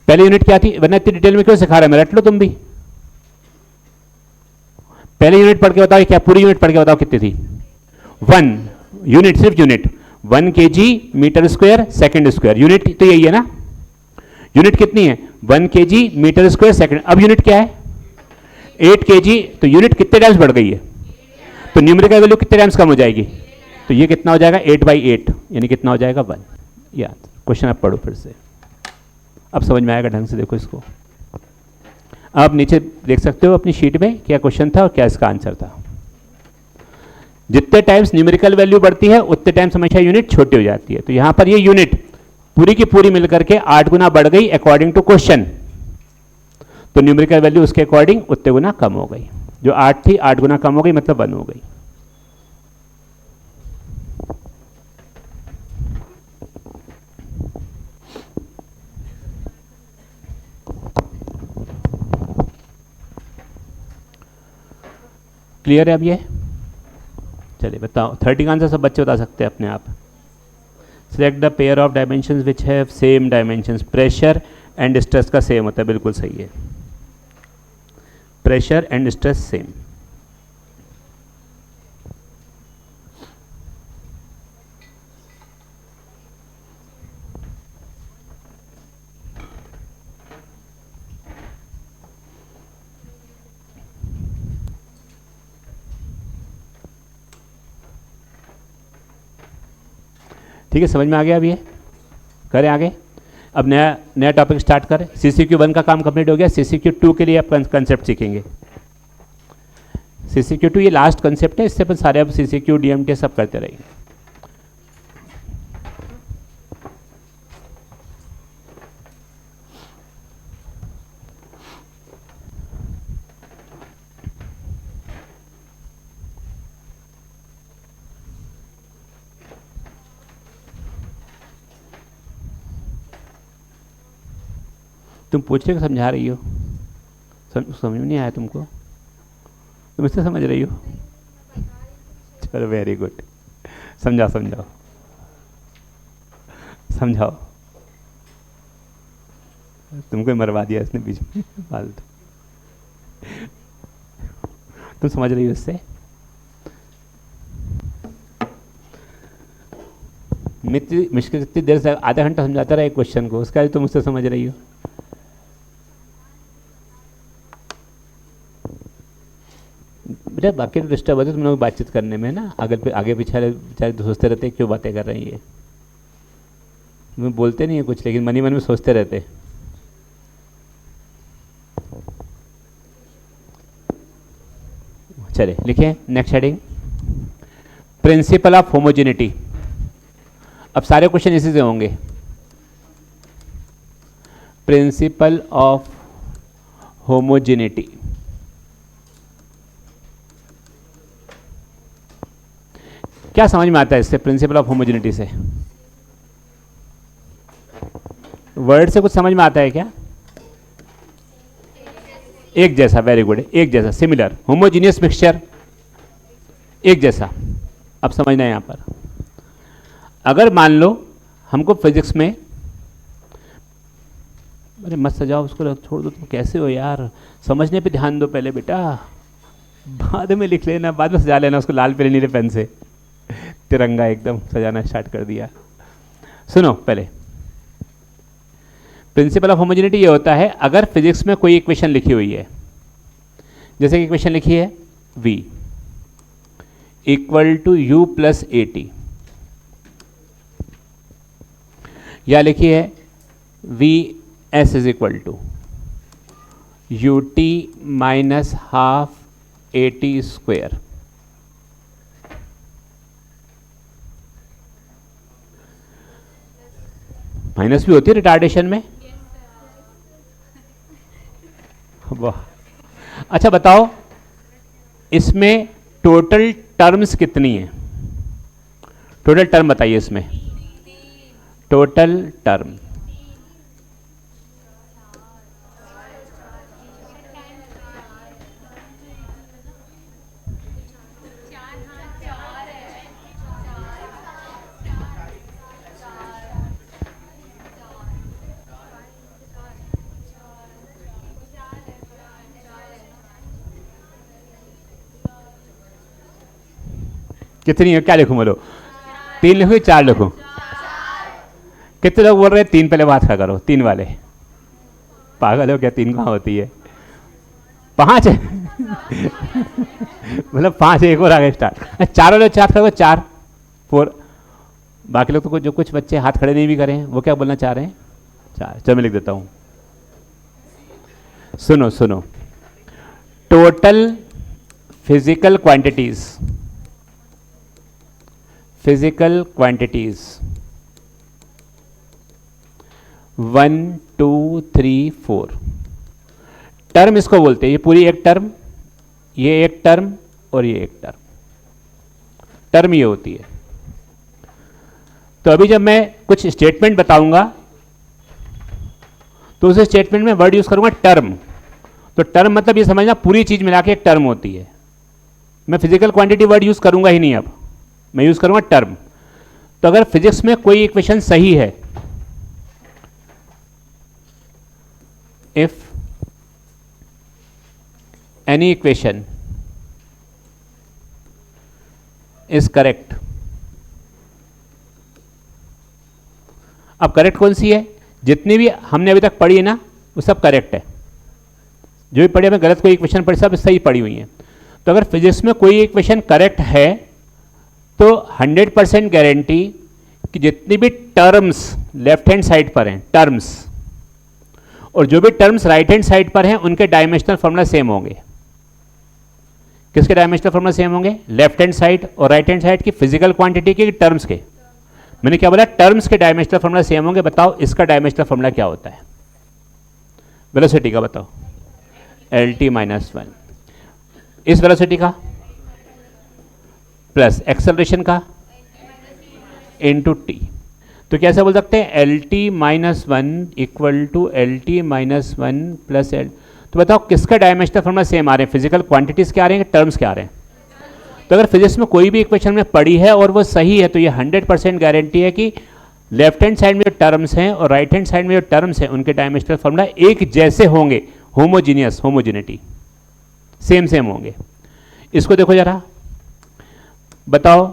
पहले यूनिट क्या थी, वरना इतनी डिटेल में क्यों सिखा रहा है मैं, रट लो तुम भी। पहले यूनिट पढ़ के बताओ, क्या पूरी यूनिट पढ़ के बताओ कितनी थी? 1 यूनिट, सिर्फ unit 1 kg metre square second square. Unit तो यही है ना, यूनिट कितनी है? 1 kg मीटर स्क्वायर सेकंड। अब यूनिट क्या है? 8 kg। तो यूनिट कितने टाइम्स बढ़ गई है? तो न्यूमेरिकल वैल्यू कितने टाइम्स कम हो जाएगी? तो ये कितना हो जाएगा? 8/8, यानी कितना हो जाएगा? 1। याद, क्वेश्चन आप पढ़ो फिर से, अब समझ में आएगा ढंग से। देखो इसको, आप नीचे देख सकते हो अपनी शीट में क्या क्वेश्चन था और क्या इसका आंसर था। जितने टाइम्स न्यूमेरिकल वैल्यू बढ़ती है उतने टाइम्स हमेशा यूनिट छोटी हो जाती है। तो यहां पर ये यूनिट पूरी की पूरी मिलकर के 8 गुना बढ़ गई अकॉर्डिंग टू क्वेश्चन। तो न्यूमेरिकल वैल्यू उसके अकॉर्डिंग उतने गुना कम हो गई। जो 8 थी 8 गुना कम हो गई, मतलब 1 हो गई। क्लियर है अब ये? चलिए बताओ, 30 का आंसर सब बच्चे बता सकते हैं अपने आप। Select the pair of dimensions which have same dimensions. Pressure and stress का सेम होता है, बिल्कुल सही है। Pressure and stress same. ठीक है, समझ में आ गया? अब ये करें आगे। अब नया टॉपिक स्टार्ट करें। CCQ1 का काम कंप्लीट हो गया। CCQ2 के लिए आप कंसेप्ट सीखेंगे। CCQ2 ये लास्ट कंसेप्ट है, इससे अपन सारे अब CCQ DMT सब करते रहेंगे। तुम पूछ रहे हो समझा रही हो? समझ में नहीं आया तुमको? तुम इससे समझ रही हो? चलो वेरी गुड, समझाओ समझाओ समझाओ। तुमको मरवा दिया इसने बीच में फालतू। तुम समझ रही हो इससे? मुश्किल कितनी देर से, आधा घंटा समझाता रहा एक क्वेश्चन को, उसका तुम मुझसे समझ रही हो? बेटा बाकी तो डिस्टर्ब होते तुम लोग बातचीत करने में ना, आगे पीछे बेचारे तो सोचते रहते क्यों बातें कर रही है। तुम्हें बोलते नहीं है कुछ, लेकिन मन ही मन में सोचते रहते। चले लिखे next heading. Principle of homogeneity. अब सारे क्वेश्चन इसी से होंगे। प्रिंसिपल ऑफ होमोजेनिटी, क्या समझ में आता है इससे? प्रिंसिपल ऑफ होमोजेनिटी से वर्ड से कुछ समझ में आता है क्या? एक जैसा, वेरी गुड, एक जैसा, सिमिलर, होमोजीनियस मिक्सचर, एक जैसा। अब समझना है यहां पर, अगर मान लो हमको फिजिक्स में, अरे मत सजाओ उसको, छोड़ दो, तुम कैसे हो यार, समझने पे ध्यान दो पहले बेटा, बाद में लिख लेना, बाद में सजा लेना उसको लाल पीले नीले पेन से। तिरंगा एकदम सजाना स्टार्ट कर दिया। सुनो पहले, प्रिंसिपल ऑफ होमोजेनिटी ये होता है, अगर फिजिक्स में कोई इक्वेशन लिखी हुई है, जैसे कि इक्वेशन लिखी है v equal to u plus A T, या लिखी है v s is equal to U T minus half A T square, minus भी होती है रिटार्डेशन में। वाह, अच्छा बताओ इसमें टोटल टर्म्स कितनी है? टोटल टर्म बताइए इसमें, टोटल टर्म कितनी है? क्या लिखूं बोलो? 3 लिखूं 4 लिखूं? कितने लोग बोल रहे हैं 3? पहले बात क्या करो, 3 वाले पागल हो क्या? 3 कहाँ होती है? 5 है। मतलब 5 एक और आगे स्टार्ट। 4 वाले 4 करो, 4 4। बाकी लोग तो जो कुछ बच्चे हाथ खड़े नहीं भी करें वो क्या बोलना चाह रहे हैं? 4। चलो मैं लिख देता हूं, सुनो सुनो, total physical quantities, physical quantities 1 2 3 4, term इसको बोलते हैं, ये पूरी एक टर्म, ये एक टर्म और ये एक टर्म, टर्म ये होती है। तो अभी जब मैं कुछ स्टेटमेंट बताऊंगा तो उस स्टेटमेंट में वर्ड यूज करूंगा टर्म। तो टर्म मतलब ये समझना पूरी चीज मिला के एक टर्म होती है। मैं फिजिकल क्वांटिटी वर्ड यूज करूंगा ही नहीं, अब मैं यूज करूंगा टर्म। तो अगर फिजिक्स में कोई इक्वेशन सही है, if any equation is correct, अब करेक्ट कौन सी है? जितनी भी हमने अभी तक पढ़ी है ना वो सब करेक्ट है। जो भी पढ़ी, हमें गलत कोई इक्वेशन पढ़ी, सब सही पढ़ी हुई है। तो अगर फिजिक्स में कोई इक्वेशन करेक्ट है तो 100% गारंटी कि जितनी भी टर्म्स लेफ्ट हैंड साइड पर हैं, टर्म्स, और जो भी टर्म्स राइट हैंड साइड पर हैं, उनके डायमेंशनल फॉर्मूला सेम होंगे। किसके डायमेंशनल फॉर्मूला सेम होंगे? लेफ्ट हैंड साइड और राइट हैंड साइड की फिजिकल क्वांटिटी के, टर्म्स के। मैंने क्या बोला? टर्म्स के डायमेंशनल फॉर्मूला सेम होंगे। बताओ इसका डायमेंशनल फॉर्मूला क्या होता है? वेलोसिटी का बताओ। LT माइनस 1, इस वेलोसिटी का प्लस एक्सेलरेशन का इनटू टी। तो कैसे बोल सकते हैं? LT minus 1 equal to LT minus 1 plus L। तो बताओ किसका डायमेंशनल फॉर्मूला सेम आ रहे हैं? फिजिकल क्वांटिटीज क्या आ रहे हैं, टर्म्स क्या आ रहे हैं? तो अगर फिजिक्स में कोई भी इक्वेशन में पड़ी है और वो सही है तो ये 100% गारंटी है कि लेफ्ट हैंड साइड में जो टर्म्स हैं और राइट हैंड साइड में जो टर्म्स हैं उनके डायमेंशनल फॉर्मूला एक जैसे होंगे। होमोजीनियस, होमोजेनिटी, सेम सेम होंगे। इसको देखो जरा, बताओ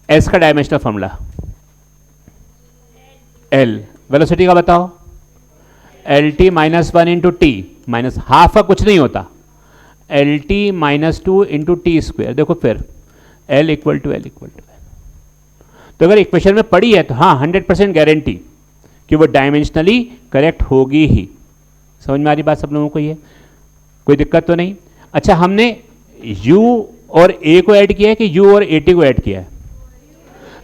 एस का डायमेंशनल फॉर्मूला L, वेलोसिटी का बताओ LT minus 1 into T, minus half का कुछ नहीं होता, LT minus 2 into T square. देखो फिर L equal to L equal to. तो अगर इक्वेशन में पड़ी है तो हाँ 100% गारंटी कि वो डायमेंशनली करेक्ट होगी ही। समझ में आ रही बात सब लोगों को? ये कोई दिक्कत तो नहीं? अच्छा, हमने U और A को ऐड किया है कि U और AT को ऐड किया है?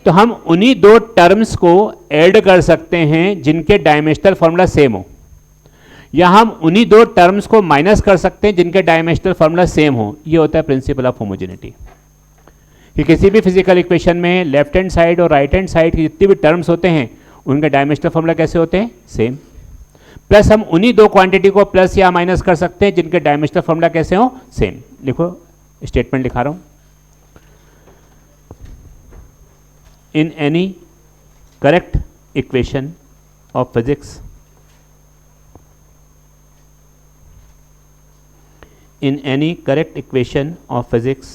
तो हम उन्हीं दो टर्म्स को ऐड कर सकते हैं जिनके डायमेंशनल फॉर्मूला सेम हो, या हम उन्हीं दो टर्म्स को माइनस कर सकते हैं जिनके डायमेंशनल फॉर्मूला सेम हो। ये होता है प्रिंसिपल ऑफ होमोजेनिटी, कि किसी भी फिजिकल इक्वेशन में लेफ्ट हैंड साइड और राइट हैंड साइड की जितनी भी टर्म्स होते हैं उनके डायमेंशनल फॉर्मूला कैसे होते हैं, सेम। प्लस हम उन्हीं दो क्वांटिटी को प्लस या माइनस कर सकते हैं जिनके डायमेंशनल फॉर्मूला कैसे हो, सेम। लिखो, स्टेटमेंट लिखा रहा हूं। In any correct equation of physics, in any correct equation of physics,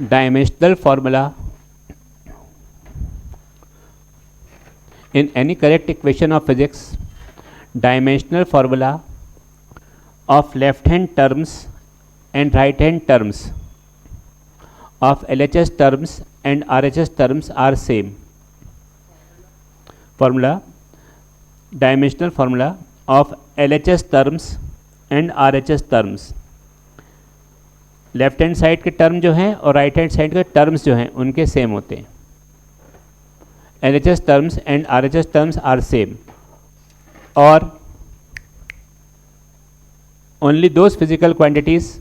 dimensional formula, in any correct equation of physics, dimensional formula of left hand terms and right hand terms of LHS terms and RHS terms are same. Formula, dimensional formula of LHS terms and RHS terms, left hand side के term जो हैं और right hand side के terms जो हैं उनके same होते हैं। LHS terms and RHS terms are same, और only those physical quantities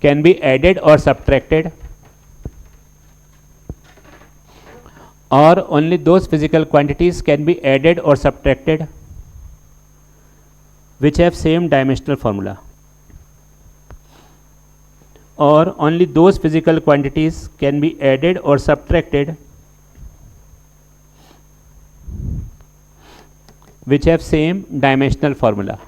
can be added or subtracted, or only those physical quantities can be added or subtracted which have same dimensional formula, or only those physical quantities can be added or subtracted which have same dimensional formula.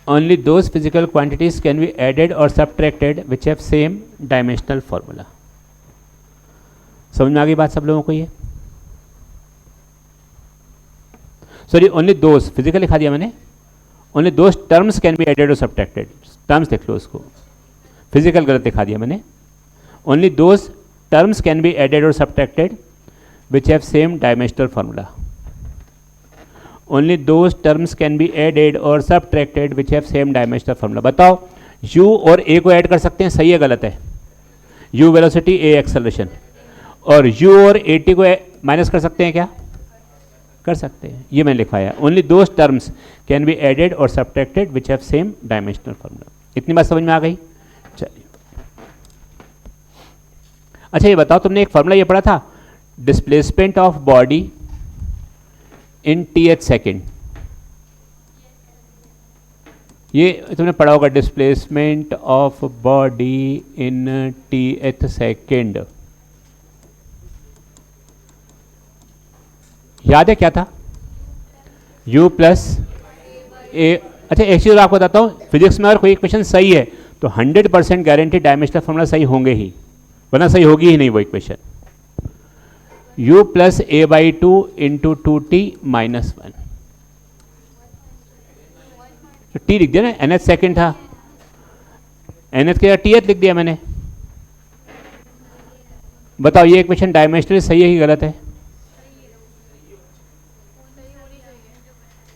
Only those physical quantities can be added or subtracted which have same dimensional formula. समझ में आ गई बात सब लोगों को? ये sorry, only those, physical लिखा दिया मैंने, only those terms can be added और सब्ट्रैक्टेड। टर्म्स लिख लो उसको, फिजिकल गलत लिखा दिया मैंने। Only those terms can be added और subtracted which have same dimensional formula. Only those terms can be added और subtracted which have same dimensional formula. बताओ, u और a को ऐड कर सकते हैं, सही है गलत है? u वेलोसिटी, a एक्सेलरेशन, और u और at को माइनस कर सकते हैं क्या? कर सकते हैं, ये मैंने लिखवाया। Only those terms can be added और subtracted which have same dimensional formula. इतनी बात समझ में आ गई? चलिए, अच्छा ये बताओ, तुमने एक फॉर्मूला ये पढ़ा था, displacement of body in TH second, ये तुमने पढ़ा होगा, displacement of body in TH second. याद है क्या था? u प्लस ए। अच्छा एक चीज आपको बताता हूँ, फिजिक्स में अगर कोई इक्वेशन सही है तो 100% गारंटी डायमेंशनल फॉर्मूला सही होंगे ही, वरना सही होगी ही नहीं वो equation. u plus A by two into 2t minus 1, t लिख दिया ना, nth सेकेंड था, nth के tth लिख दिया मैंने। बताओ ये इक्वेशन डायमेंशनली सही है कि गलत है?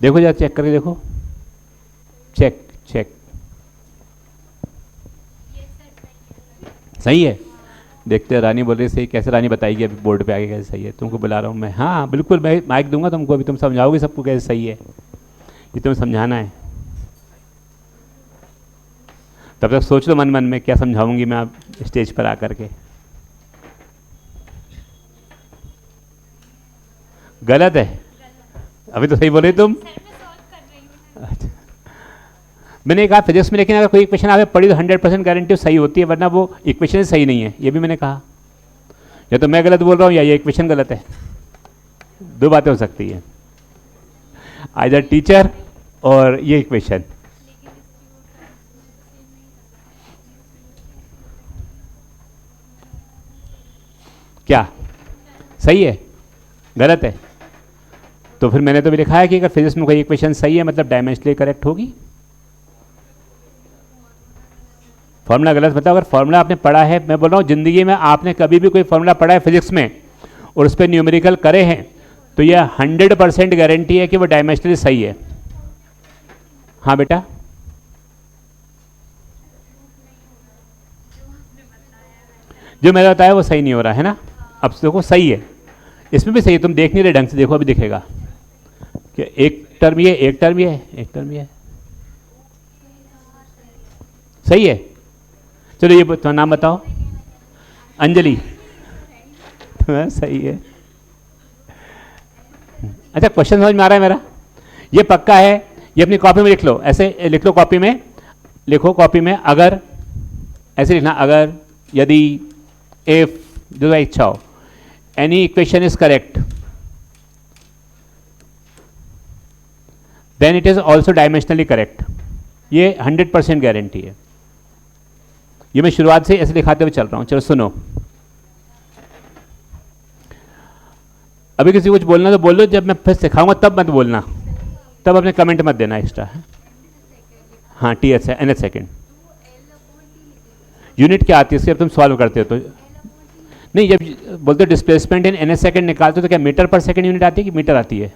देखो जरा, चेक करके देखो, चेक चेक, सही है। देखते हैं, रानी बोल रही सही, कैसे रानी बताएगी अभी बोर्ड पे आगे कैसे सही है? तुमको बुला रहा हूँ मैं, हाँ बिल्कुल, मैं माइक दूंगा तुमको, अभी तुम समझाओगे सबको कैसे सही है, ये तुम्हें समझाना है। तब तक सोच लो मन मन में क्या समझाऊंगी मैं आप स्टेज पर आकर के। गलत है, अभी तो सही बोल रही तुम। अच्छा, मैंने कहा फिजिक्स में, लेकिन अगर कोई इक्वेशन आपने पढ़ी तो 100% गारंटी सही होती है, वरना वो इक्वेशन सही नहीं है, ये भी मैंने कहा। या तो मैं गलत बोल रहा हूँ या ये इक्वेशन गलत है, दो बातें हो सकती है, आइदर टीचर और ये इक्वेशन। क्या सही है गलत है? तो फिर मैंने तो भी लिखा है कि अगर फिजिक्स में कोई इक्वेशन सही है मतलब डायमेंशनली करेक्ट होगी। फॉर्मूला गलत बताओ, अगर फॉर्मूला आपने पढ़ा है, मैं बोल रहा हूँ जिंदगी में आपने कभी भी कोई फॉर्मूला पढ़ा है फिजिक्स में और उस पर न्यूमेरिकल करे हैं तो यह 100% गारंटी है कि वो डायमेंशनली सही है। हाँ बेटा, जो मैंने बताया वो सही नहीं हो रहा है ना। अब देखो सही है, इसमें भी सही है, तुम देख नहीं रहे ढंग से, देखो अभी दिखेगा कि एक टर्म ये, एक टर्म ये, एक टर्म ये, सही है। चलो ये तुम्हारा नाम बताओ। अंजलि। सही है। अच्छा, क्वेश्चन समझ में आ रहा है मेरा? ये पक्का है, ये अपनी कॉपी में लिख लो, ऐसे लिख लो, कॉपी में लिखो, कॉपी में अगर, ऐसे लिखना, अगर, यदि, इफ, जो इच्छा हो, any equation is correct then it is also dimensionally correct. ये 100% गारंटी है। ये मैं शुरुआत से ऐसे दिखाते हुए चल रहा हूं। चलो सुनो, अभी किसी कुछ बोलना तो बोल लो, जब मैं फिर सिखाऊंगा तब मत बोलना, तब अपने कमेंट मत देना एक्स्ट्रा। हाँ, टी एच है, एन एच सेकेंड। यूनिट क्या आती है इसकी, अब तुम सॉल्व करते हो तो नहीं, जब बोलते हो displacement in an H second निकालते हो तो क्या मीटर पर सेकेंड यूनिट आती है कि मीटर आती है?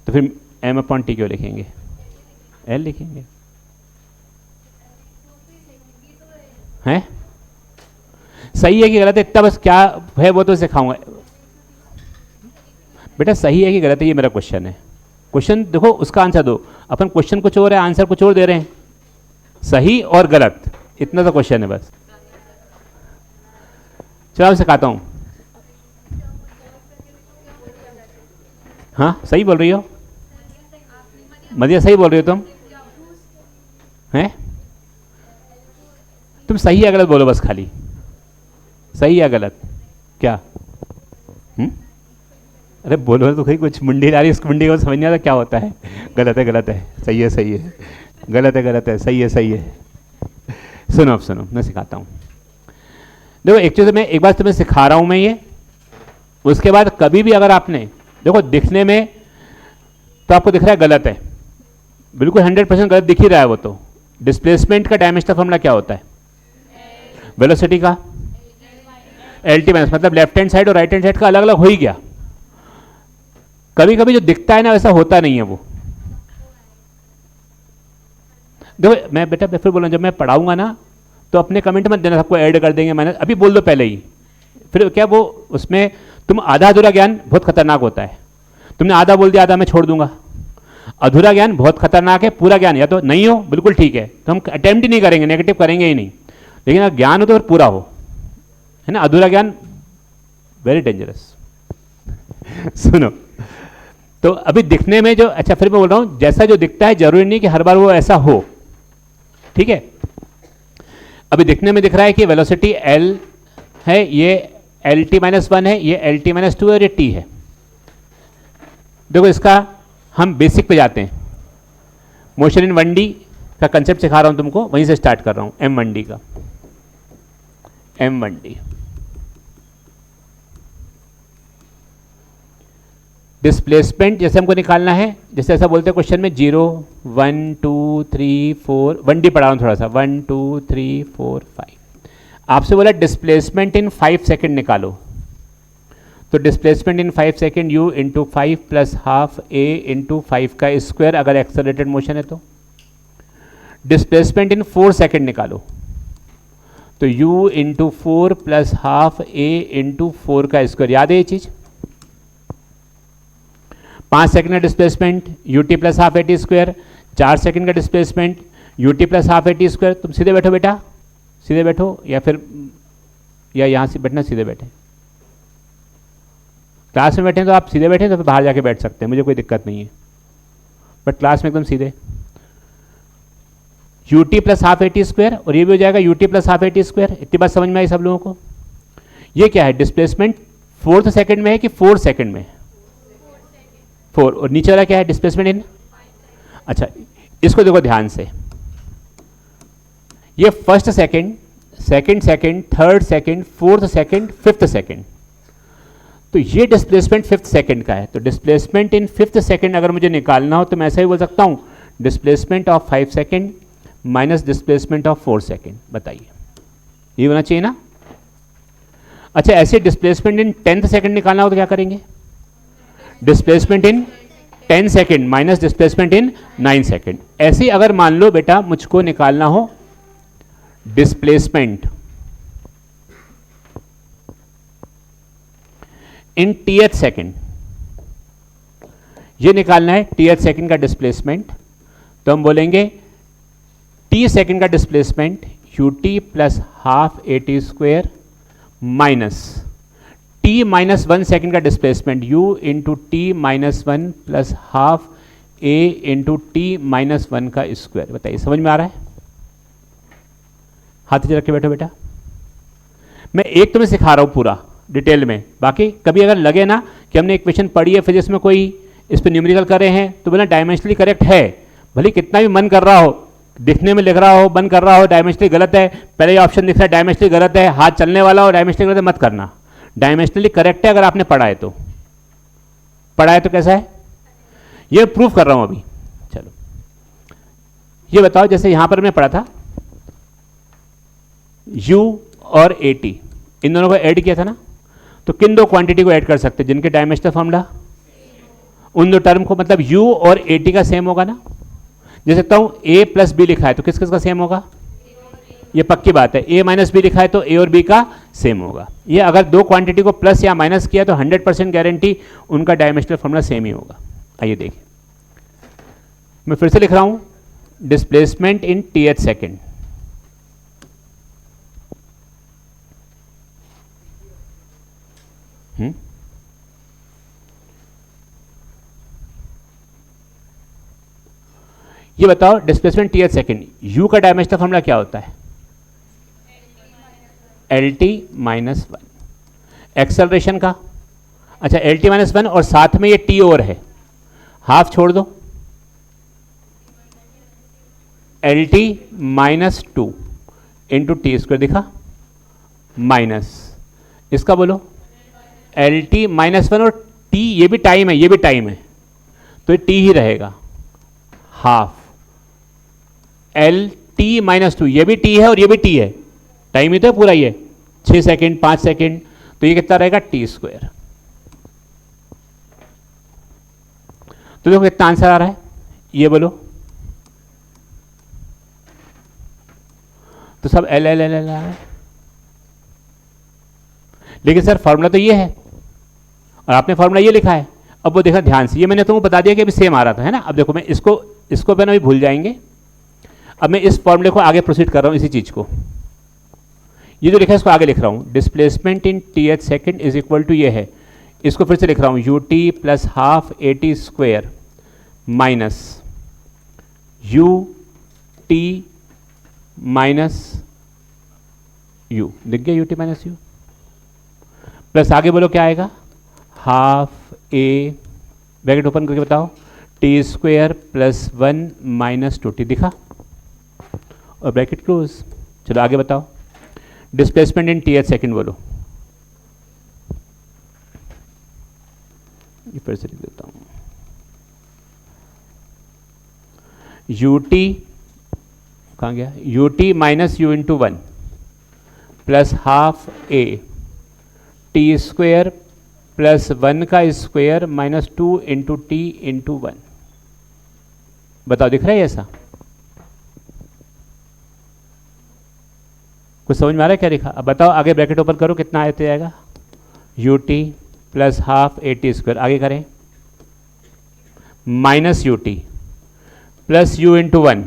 तो फिर एम अपॉन टी क्यों लिखेंगे, एल लिखेंगे, हैं? सही है कि गलत है इतना बस क्या है वो तो सिखाऊंगा बेटा। सही है कि गलत है ये मेरा क्वेश्चन है। क्वेश्चन देखो, उसका आंसर दो। अपन क्वेश्चन कुछ और है, आंसर कुछ और दे रहे हैं। सही और गलत, इतना तो क्वेश्चन है बस। चलो मैं सिखाता हूं। हाँ सही बोल रही हो मदिया, सही बोल रही हो तुम, हैं? तुम सही या गलत बोलो बस, खाली सही या गलत। क्या? अरे बोलो तो कोई, कुछ मुंडी डाली, उस मुंडी को समझ नहीं आता क्या होता है। गलत है, गलत है, सही है, सही है, गलत है, गलत है, सही है, सही है। सुनो, अब सुनो, मैं सिखाता हूँ। देखो एक चीज़ मैं एक बार तुम्हें सिखा रहा हूँ मैं ये, उसके बाद कभी भी अगर आपने, देखो दिखने में तो आपको दिख रहा है गलत है, बिल्कुल 100% गलत दिख ही रहा है वो तो। डिस्प्लेसमेंट का डायमेंशनल फॉर्मूला क्या होता है? वेलोसिटी का एल टी माइनस, मतलब लेफ्ट हैंड साइड और राइट हैंड साइड का अलग अलग हो ही गया। कभी कभी जो दिखता है ना वैसा होता नहीं है वो। देखो मैं बेटा फिर बोल रहा हूं, जब मैं पढ़ाऊंगा ना तो अपने कमेंट मत देना सबको ऐड कर देंगे मैंने, अभी बोल दो पहले ही। फिर क्या वो उसमें तुम आधा अधूरा ज्ञान बहुत खतरनाक होता है। तुमने आधा बोल दिया, आधा मैं छोड़ दूंगा। अधूरा ज्ञान बहुत खतरनाक है, पूरा ज्ञान या तो नहीं हो बिल्कुल ठीक है, तो हम अटेम्प्ट ही नहीं करेंगे, नेगेटिव करेंगे ही नहीं। लेकिन अगर ज्ञान हो तो फिर पूरा हो, है ना। अधूरा ज्ञान वेरी डेंजरस। सुनो, तो अभी दिखने में जो, अच्छा फिर मैं बोल रहा हूं, जैसा जो दिखता है जरूरी नहीं कि हर बार वो ऐसा हो, ठीक है। अभी दिखने में दिख रहा है कि वेलोसिटी एल है, ये एल टी माइनस 1 है, ये एल टी माइनस 2 और ये टी है। देखो इसका हम बेसिक पे जाते हैं। मोशन इन 1D का कंसेप्ट सिखा रहा हूं तुमको, वहीं से स्टार्ट कर रहा हूं। M1D का, M1D डिस्प्लेसमेंट जैसे हमको निकालना है, जैसे ऐसा बोलते हैं क्वेश्चन में 0 1 2 3 4, 1D पढ़ा रहा हूं थोड़ा सा, 1 2 3 4 5। आपसे बोला डिस्प्लेसमेंट इन 5 सेकेंड निकालो, तो displacement in 5 second u into 5 plus half a into 5 का स्क्वायर अगर एक्सेलरेटेड मोशन है तो। डिस्प्लेसमेंट इन 4 सेकेंड निकालो, तो u into 4 plus half a into 4 का स्क्वायर, याद है ये चीज। 5 सेकंड का displacement ut plus half A T square, 4 second का displacement ut plus half A T square. तुम सीधे बैठो बेटा, सीधे बैठो, या फिर या यहाँ से बैठना, सीधे बैठे। क्लास में बैठे तो आप सीधे बैठे, तो फिर बाहर जाके बैठ सकते हैं, मुझे कोई दिक्कत नहीं है, बट क्लास में एकदम सीधे। ut plus half A T square, और ये भी हो जाएगा ut plus half A T square. इतनी बात समझ में आई सब लोगों को? ये क्या है? डिस्प्लेसमेंट 4th सेकंड में है कि 4 सेकंड में? 4। और नीचे वाला क्या है? डिस्प्लेसमेंट इन, अच्छा इसको देखो ध्यान से, ये first second, second second, third second, 4th second, 5th second, तो ये डिस्प्लेसमेंट 5th सेकंड का है। तो डिस्प्लेसमेंट इन 5th सेकंड अगर मुझे निकालना हो तो मैं ऐसा ही बोल सकता हूं, displacement of 5 second minus displacement of 4 second. बताइए, ये होना चाहिए ना। अच्छा, ऐसे डिस्प्लेसमेंट इन 10th सेकंड निकालना हो तो क्या करेंगे? Displacement in 10 second minus displacement in 9 second. ऐसे ही अगर मान लो बेटा मुझको निकालना हो डिस्प्लेसमेंट इन टीएथ सेकंड, ये निकालना है टीएथ सेकंड का डिस्प्लेसमेंट, तो हम बोलेंगे टी सेकंड का displacement U T plus half A T square minus T minus 1 second का displacement u into T minus 1 plus half A into T minus 1 का स्क्वायर। बताइए समझ में आ रहा है? हाथ रख के बैठो बेटा। मैं एक तुम्हें सिखा रहा हूं पूरा डिटेल में, बाकी कभी अगर लगे ना कि हमने इक्वेशन पढ़ी है फिजिक्स में कोई इस पर न्यूमेरिकल कर रहे हैं तो बोला डायमेंशनली करेक्ट है, भले कितना भी मन कर रहा हो, दिखने में लिख रहा हो, मन कर रहा हो डायमेंशनली गलत है, पहले ये ऑप्शन दिख रहा है डायमेंशनली गलत है, हाथ चलने वाला हो डायमेंशनली गलत है, मत करना। डायमेंशनली करेक्ट है अगर आपने पढ़ा है तो। पढ़ा है तो कैसा है? ये प्रूफ कर रहा हूं अभी। चलो ये बताओ, जैसे यहां पर मैं पढ़ा था u और at, इन दोनों को ऐड किया था ना, तो किन दो क्वांटिटी को ऐड कर सकते हैं जिनके डायमेंशनल फॉर्मूला उन दो टर्म को, मतलब u और at का सेम होगा ना। जैसे कहता हूं a प्लस बी लिखा है तो किस किस का सेम होगा? ये पक्की बात है। a माइनस बी लिखा है तो a और b का सेम होगा। ये अगर दो क्वांटिटी को प्लस या माइनस किया तो 100% गारंटी उनका डायमेंशनल फॉर्मूला सेम ही होगा। आइए देखिए, मैं फिर से लिख रहा हूं डिस्प्लेसमेंट इन टीएथ सेकेंड, ये बताओ डिस्प्लेसमेंट टीएथ सेकेंड, u का डायमेंशनल फॉर्मूला क्या होता है? L T minus 1। एक्सेलरेशन का, अच्छा एल टी माइनस 1 और साथ में ये टी और है, हाफ छोड़ दो, L T minus 2 into T square, दिखा माइनस इसका बोलो एल टी माइनस 1 और टी, ये भी टाइम है ये भी टाइम है तो ये टी ही रहेगा, हाफ एल टी माइनस 2, ये भी टी है और ये भी टी है, टाइम ही तो है पूरा, ये 6 सेकेंड 5 सेकेंड, तो ये कितना रहेगा टी स्क्वायर। तो देखो कितना आंसर आ रहा है, ये बोलो। तो सब एल एल एल एल आ रहा है, लेकिन सर फॉर्मूला तो ये है और आपने फॉर्मूला ये लिखा है। अब वो देखा ध्यान से, ये मैंने तुमको बता दिया कि अभी सेम आ रहा था, है ना। अब देखो मैं इसको पे ना भी भूल जाएंगे। अब मैं इस फॉर्मूले को आगे प्रोसीड कर रहा हूं, इसी चीज को, ये जो लिखा है इसको आगे लिख रहा हूं। Displacement in Tth second is equal to ये है, इसको फिर से लिख रहा हूं U T plus half A T square minus U T minus U, दिख गया, U T minus U, plus आगे बोलो क्या आएगा, हाफ ए ब्रैकेट ओपन करके बताओ T square plus 1 minus 2t, दिखा, और ब्रैकेट क्लोज। चलो आगे बताओ डिस्प्लेसमेंट इन टीएथ सेकेंड बोलो, ये फिर से लिख देता हूं, यू टी कहाँ गया, U T minus you into 1 plus half A T square plus 1 का square minus 2 into T into 1। बताओ दिख रहा है ऐसा? कुछ समझ में आ रहा है क्या लिखा? अब बताओ आगे ब्रैकेट ओपन करो कितना आते जाएगा, you T plus half A T square, आगे करें minus U T plus you into 1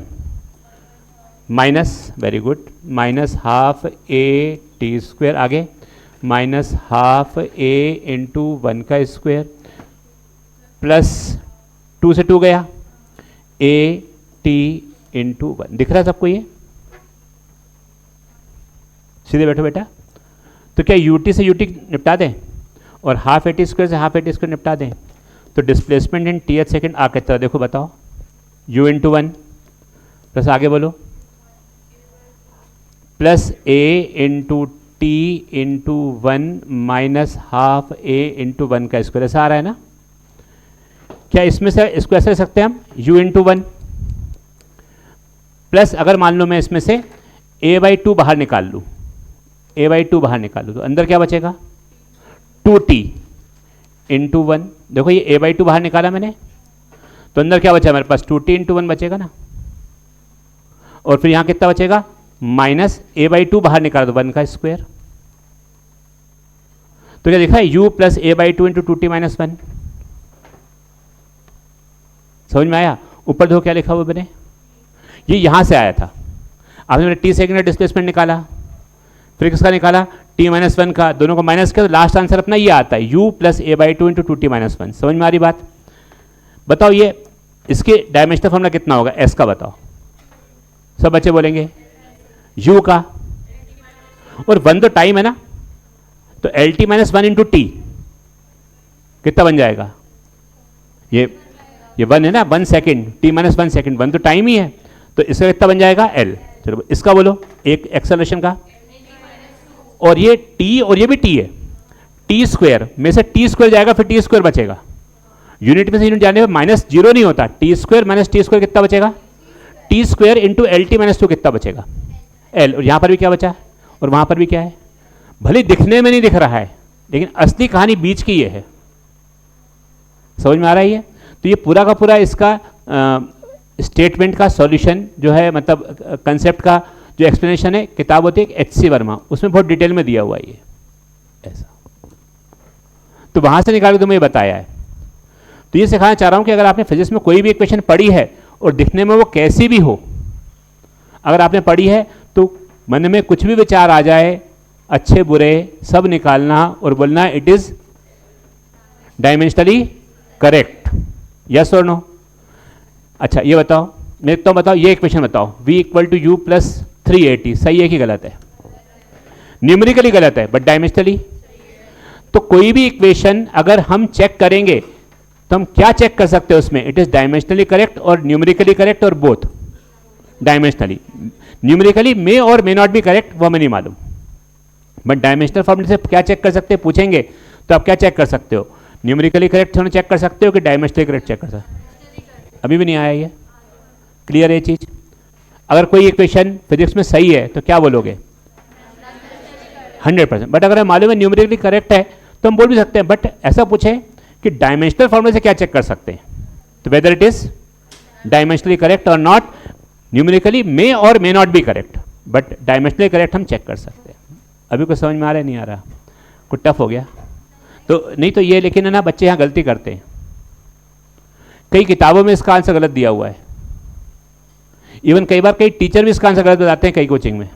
minus, very good, minus half A T square, आगे माइनस हाफ ए इंटू 1 का स्क्वायर प्लस 2 से 2 गया ए टी इंटू 1। दिख रहा है सबको ये? सीधे बैठो बेटा। तो क्या यू टी से यू टी निपटा दें और हाफ ए टी स्क्वायर से हाफ ए टी स्क्वायर निपटा दें? तो डिस्प्लेसमेंट इन टीएथ सेकेंड आ कितना, देखो बताओ, यू इंटू 1 प्लस आगे बोलो plus A into T into 1 minus half A into 1 का स्क्वायर, ऐसा आ रहा है ना। क्या इसमें से इसको ऐसे लिख सकते हैं हम, u इंटू 1 प्लस, अगर मान लो मैं इसमें से a/2 बाहर निकाल लूँ, a/2 बाहर निकालो तो अंदर क्या बचेगा 2t इंटू 1। देखो ये a/2 बाहर निकाला मैंने तो अंदर क्या बचा मेरे पास 2t इंटू 1 बचेगा ना, और फिर यहां कितना बचेगा माइनस a/2 बाहर निकाला तो 1 का स्क्वायर। तो क्या लिखा है u plus a/2 into 2t minus 1। समझ में आया? ऊपर देखो क्या लिखा हुआ मैंने, ये यहां से आया था। आपने मैंने t सेकेंड का डिस्प्लेसमेंट निकाला, फिर किसका निकाला t माइनस 1 का, दोनों को माइनस किया तो लास्ट आंसर अपना ये आता है u plus a/2 into 2t minus 1। समझ में आ रही बात? बताओ ये इसके डायमेंशनल फॉर्मूला कितना होगा s का, बताओ सब बच्चे बोलेंगे u का, और 1 तो टाइम है ना, तो LT माइनस 1 इंटू टी कितना बन जाएगा, ये 1 है ना, 1 सेकेंड, t माइनस 1 सेकेंड, 1 तो टाइम ही है, तो इसका कितना बन जाएगा L। चलो इसका बोलो एक एक्सेलरेशन का, और ये t और ये भी t है, t स्क्वायर में से t स्क्वायर जाएगा फिर t स्क्वायर बचेगा, यूनिट में से यूनिट जाने पर माइनस जीरो नहीं होता, t square minus T square कितना बचेगा t square into LT minus 2 कितना बचेगा L। और यहां पर भी क्या बचा और वहां पर भी क्या है, भले दिखने में नहीं दिख रहा है लेकिन असली कहानी बीच की ये है। समझ में आ रहा है ये? तो ये पूरा का पूरा इसका स्टेटमेंट का सॉल्यूशन जो है, मतलब कंसेप्ट का जो एक्सप्लेनेशन है, किताब होती है HC वर्मा, उसमें बहुत डिटेल में दिया हुआ है ये ऐसा। तो वहां से निकाल के तुम्हें बताया है। तो ये सिखाना चाह रहा हूं कि अगर आपने फिजिक्स में कोई भी इक्वेशन पढ़ी है और दिखने में वो कैसी भी हो, अगर आपने पढ़ी है तो मन में कुछ भी विचार आ जाए, अच्छे बुरे सब निकालना और बोलना it is dimensionally correct, yes और नो। अच्छा ये बताओ, मैं तो बताओ ये इक्वेशन बताओ, v equal to U plus 380 सही है कि गलत है? न्यूमेरिकली गलत है बट डायमेंशनली। तो कोई भी इक्वेशन अगर हम चेक करेंगे तो हम क्या चेक कर सकते हैं उसमें, इट इज डायमेंशनली करेक्ट और न्यूमेरिकली करेक्ट और बोथ। डायमेंशनली, न्यूमेरिकली मे और मे नॉट बी करेक्ट वो हमें नहीं मालूम, बट डायमेंशनल फॉर्मूले से क्या चेक कर सकते हैं पूछेंगे तो आप क्या चेक कर सकते हो, न्यूमेरिकली करेक्ट होना चेक कर सकते हो कि डायमेंशनली करेक्ट चेक कर सकते हो। अभी भी नहीं आया ये, क्लियर है चीज? अगर कोई इक्वेशन फिजिक्स में सही है तो क्या बोलोगे 100%, बट अगर हमें मालूम है न्यूमेरिकली करेक्ट है तो हम बोल भी सकते हैं, बट ऐसा पूछे कि डायमेंशनल फॉर्मूले से क्या चेक कर सकते हैं, तो whether it is dimensionally correct और नॉट, न्यूमेरिकली मे और may not be correct but dimensionally correct हम चेक कर सकते हैं। अभी कुछ समझ में आ रहा है नहीं आ रहा, कुछ टफ हो गया तो नहीं तो ये, लेकिन है ना बच्चे यहाँ गलती करते हैं, कई किताबों में इसका आंसर गलत दिया हुआ है, इवन कई बार कई टीचर भी इसका आंसर गलत बताते हैं, कई कोचिंग में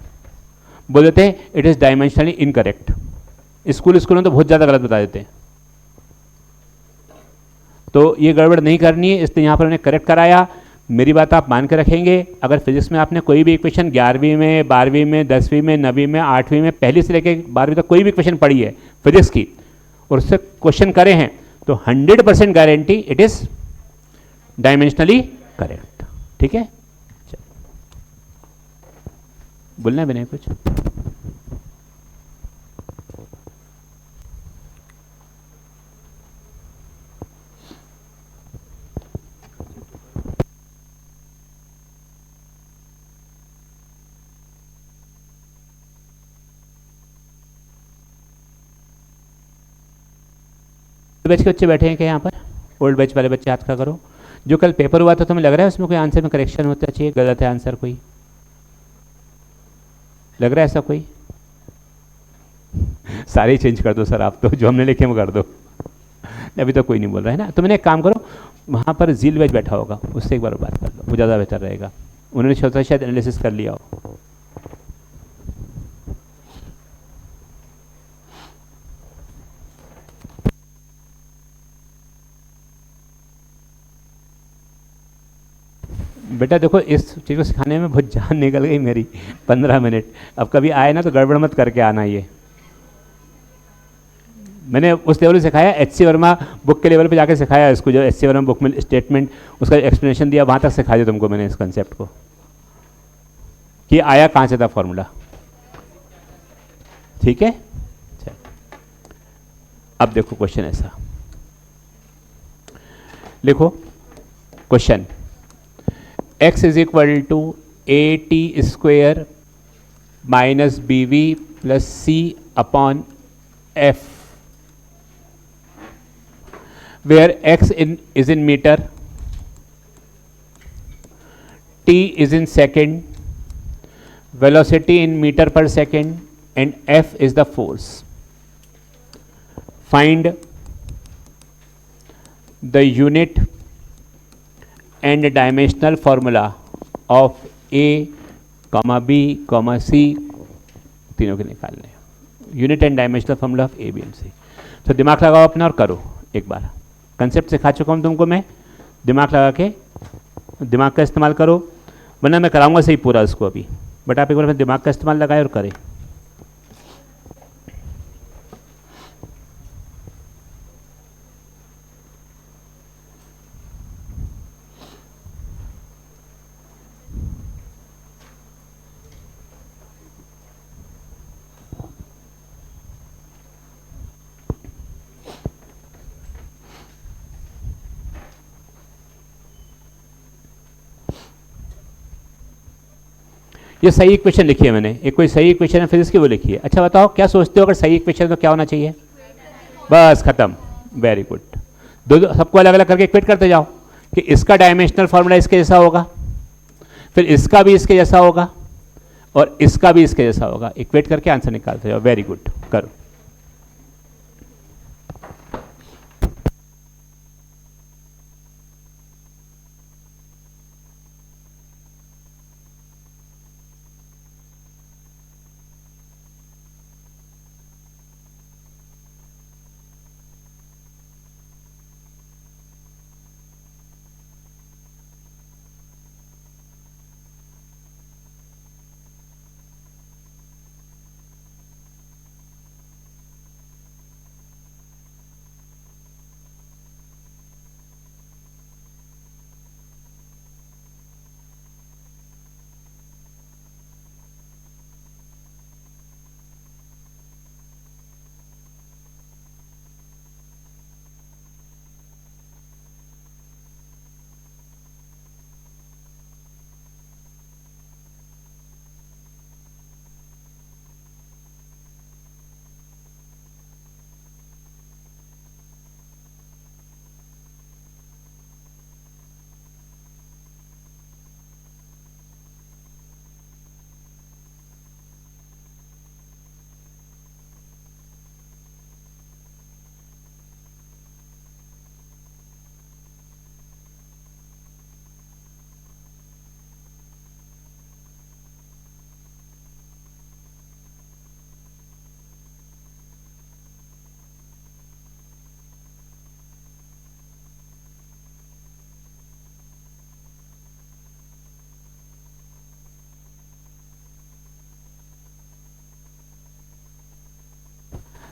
बोल देते हैं इट इज डायमेंशनली इनकरेक्ट। स्कूलों में तो बहुत ज़्यादा गलत बता देते हैं, तो ये गड़बड़ नहीं करनी है, इसलिए यहाँ पर उन्हें करेक्ट कराया। मेरी बात आप मान के रखेंगे, अगर फिजिक्स में आपने कोई भी इक्वेशन 11वीं में, 12वीं में, 10वीं में, 9वीं में, 8वीं में, पहली से लेकर 12वीं तक कोई भी इक्वेशन पढ़ी है फिजिक्स की और उससे क्वेश्चन करे हैं तो 100% guarantee it is dimensionally correct. ठीक है, बोलना भी नहीं कुछ। बैच के बच्चे बैठे हैं क्या यहाँ पर? ओल्ड बैच वाले बच्चे हाथ खड़ा करो। जो कल पेपर हुआ था तुम्हें लग रहा है उसमें कोई आंसर में करेक्शन होता चाहिए, गलत है आंसर कोई, लग रहा है ऐसा कोई? सारे चेंज कर दो सर आप तो, जो हमने लिखे वो कर दो। अभी तो कोई नहीं बोल रहा है ना, तो मैंने एक काम करो, वहाँ पर जील बैच बैठा होगा उससे एक बार बात कर लो, वो ज़्यादा बेहतर रहेगा, उन्होंने सोचा शायद एनालिसिस कर लिया हो। बेटा देखो इस चीज़ को सिखाने में बहुत जान निकल गई मेरी, 15 मिनट। अब कभी आए ना तो गड़बड़ मत करके आना, ये मैंने उस लेवल पे सिखाया, HC वर्मा बुक के लेवल पे जाके सिखाया इसको, जो HC वर्मा बुक में स्टेटमेंट उसका एक्सप्लेनेशन दिया वहाँ तक सिखा दिया तुमको मैंने इस कंसेप्ट को कि आया कहाँ से था फॉर्मूला। ठीक है, अब देखो क्वेश्चन ऐसा लिखो, question x is equal to 80 square minus B V plus C upon F, where x is in meter, t is in second, velocity in meter per second, and f is the force. Find the unit and dimensional formula of a, b, c, तीनों के निकालने, unit and dimensional formula of A B and C. तो दिमाग लगाओ अपना और करो एक बार। कंसेप्ट सिखा चुका हूँ तुमको मैं, दिमाग लगा के दिमाग का इस्तेमाल करो, वरना मैं कराऊंगा सही पूरा इसको अभी, बट आप एक बार दिमाग का इस्तेमाल लगाए और करें। ये सही इक्वेशन लिखी है मैंने, एक कोई सही इक्वेशन है फिजिक्स की वो लिखी है। अच्छा बताओ क्या सोचते हो, अगर सही इक्वेशन तो क्या होना चाहिए? बस खत्म, वेरी गुड। दो सबको अलग अलग करके इक्वेट करते जाओ कि इसका डायमेंशनल फॉर्मूला इसके जैसा होगा, फिर इसका भी इसके जैसा होगा, और इसका भी इसके जैसा होगा। इक्वेट करके आंसर निकालते जाओ, वेरी गुड, करो।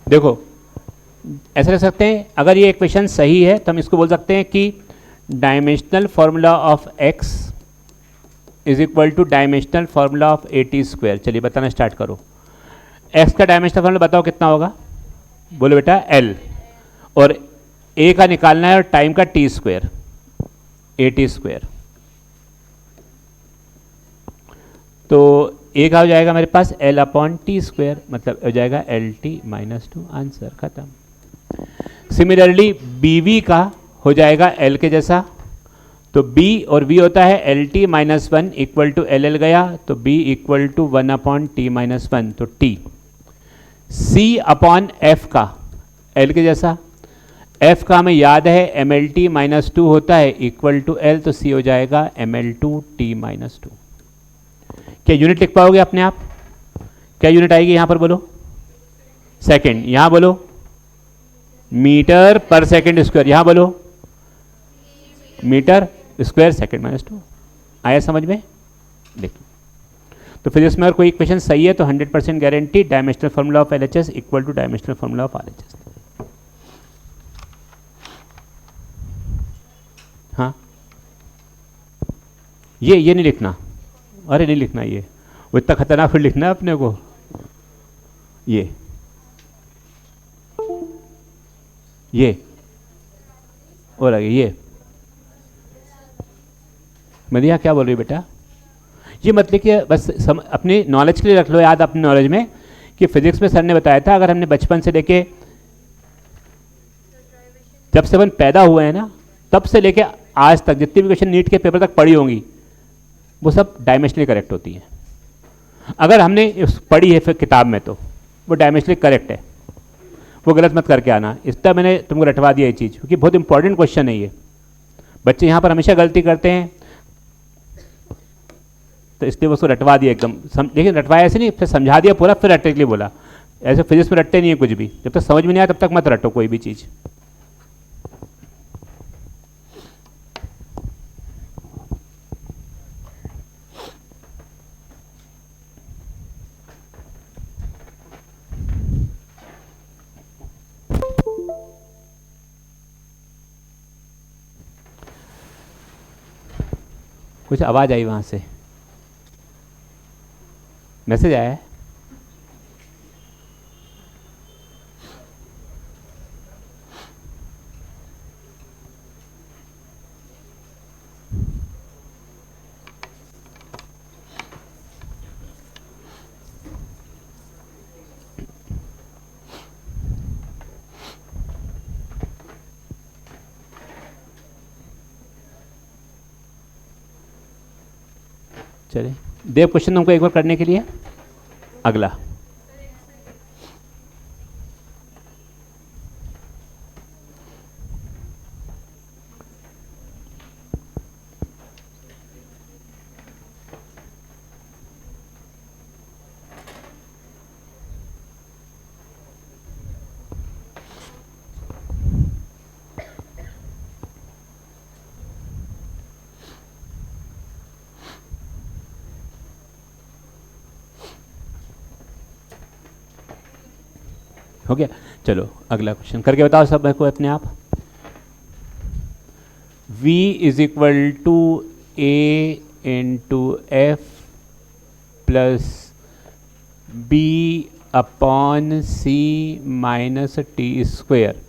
देखो ऐसा रख सकते हैं, अगर ये इक्वेशन सही है तो हम इसको बोल सकते हैं कि dimensional formula of x is equal two dimensional formula of A T square. चलिए बताना स्टार्ट करो, x का डायमेंशनल फॉर्मूला बताओ कितना होगा, बोलो बेटा l, और a का निकालना है और टाइम का टी स्क्वायर, ए टी स्क्वायर। तो ए का हो जाएगा मेरे पास एल अपॉन टी स्क्वायर, मतलब हो जाएगा L T minus to, answer खत्म। सिमिलरली बी वी का हो जाएगा एल के जैसा, तो बी और वी होता है L T minus one equal to L L गया, तो B equal to one upon T minus one, तो टी। सी अपॉन एफ का एल के जैसा, एफ का हमें याद है M L T minus two होता है इक्वल टू एल, तो सी हो जाएगा M L two T minus two. क्या यूनिट लिख पाओगे अपने आप? क्या यूनिट आएगी यहां पर बोलो? सेकंड। यहां बोलो मीटर पर सेकंड स्क्वायर, यहां बोलो metre square second minus two. आया समझ में? देखिए तो फिर इसमें अगर कोई इक्वेशन सही है तो 100% guarantee dimensional formula of LHS equal two dimensional formula of RHS. हाँ ये नहीं लिखना, अरे नहीं लिखना, ये वो इतना खतरनाक फिर लिखना है अपने को। ये और आगे ये मदिया क्या बोल रही बेटा? ये मतलब कि बस अपनी नॉलेज के लिए रख लो याद अपनी नॉलेज में कि फिजिक्स में सर ने बताया था, अगर हमने बचपन से लेके जब से अपन पैदा हुए हैं ना तब से लेके आज तक जितनी भी क्वेश्चन नीट के पेपर तक पढ़ी होंगी वो सब डायमेंशनली करेक्ट होती हैं। अगर हमने पढ़ी है फिर किताब में तो वो डायमेंशनली करेक्ट है, वो गलत मत करके आना। इसलिए मैंने तुमको रटवा दिया ये चीज़, क्योंकि बहुत इंपॉर्टेंट क्वेश्चन है ये। बच्चे यहाँ पर हमेशा गलती करते हैं, तो इसलिए वो उसको रटवा दिया एकदम। लेकिन रटवाया ऐसे नहीं, फिर समझा दिया पूरा, फिर रटने के लिए बोला। ऐसे फिजिक्स में रटते नहीं है कुछ भी, जब तक समझ में नहीं आया तब तक मत रटो कोई भी चीज़। कुछ आवाज़ आई वहाँ से, मैसेज आया है? चलिए देव क्वेश्चन हमको एक बार करने के लिए अगला। हो गया, चलो अगला क्वेश्चन करके बताओ सब को अपने आप। V is equal to A into F plus B upon C minus T square.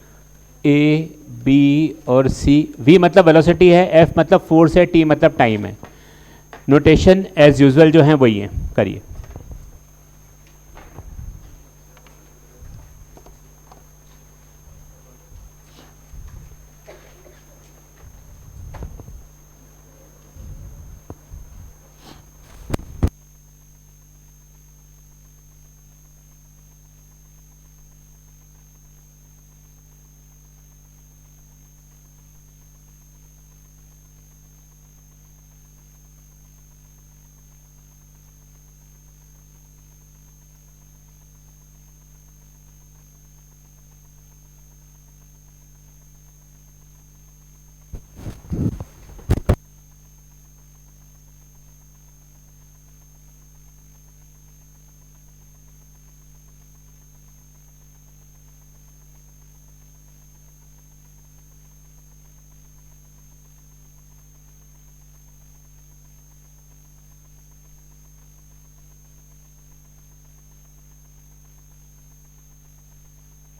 A B और सी, V मतलब वेलोसिटी है, F मतलब फोर्स है, T मतलब टाइम है। नोटेशन एज यूजुअल जो है वही है, करिए।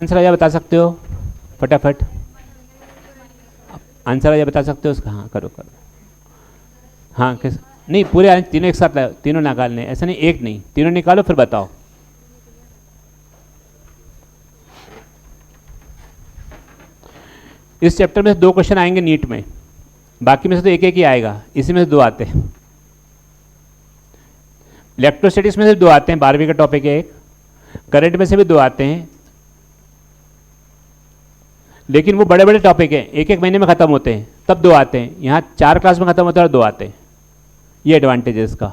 आंसर आया बता सकते हो फटाफट, आंसर आया बता सकते हो उसका? हाँ करो करो। हाँ किस नहीं, पूरे तीनों एक साथ लाओ, तीनों निकालने, ऐसा नहीं एक नहीं, तीनों निकालो फिर बताओ। इस चैप्टर में से 2 क्वेश्चन आएंगे नीट में, बाकी में से तो एक एक ही आएगा, इसी में से 2 आते हैं। इलेक्ट्रोस्टैटिक्स में से 2 आते हैं, 12वीं का टॉपिक है एक। करंट में से भी 2 आते हैं, लेकिन वो बड़े बड़े टॉपिक हैं, एक एक महीने में ख़त्म होते हैं, तब 2 आते हैं। यहाँ 4 क्लास में ख़त्म होते हैं और 2 आते हैं, ये एडवांटेज है इसका।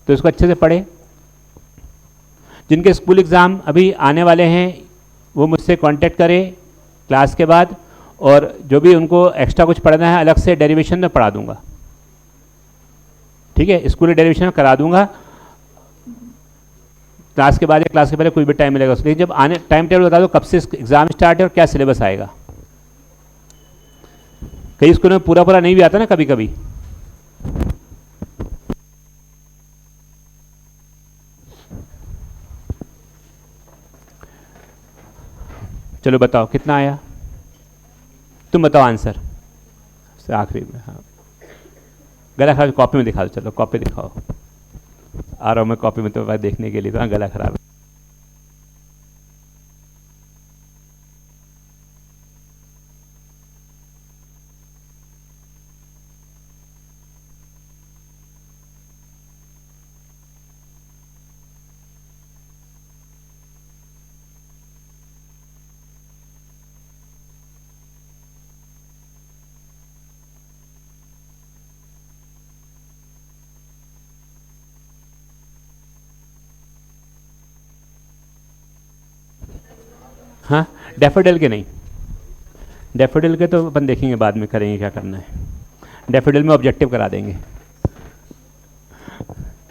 तो इसको अच्छे से पढ़े। जिनके स्कूल एग्ज़ाम अभी आने वाले हैं वो मुझसे कांटेक्ट करें क्लास के बाद, और जो भी उनको एक्स्ट्रा कुछ पढ़ना है अलग से डेरिवेशन में पढ़ा दूंगा, ठीक है? स्कूल डेरिवेशन में करा दूंगा क्लास के बाद या क्लास के पहले कोई भी टाइम मिलेगा उसके लिए। जब आने टाइम टेबल बता दो कब से एग्जाम स्टार्ट है और क्या सिलेबस आएगा। कई स्कूलों में पूरा पूरा नहीं भी आता ना कभी कभी। चलो बताओ कितना आया, तुम बताओ आंसर आखिरी में। हाँ गला खा कॉपी में दिखा दो, चलो कॉपी दिखाओ। आ रहा हूँ मैं कॉपी में तो बात देखने के लिए, तो गला खराब है। हाँ, डैफोडिल के नहीं, डैफोडिल के तो अपन देखेंगे बाद में, करेंगे क्या करना है। डैफोडिल में ऑब्जेक्टिव करा देंगे,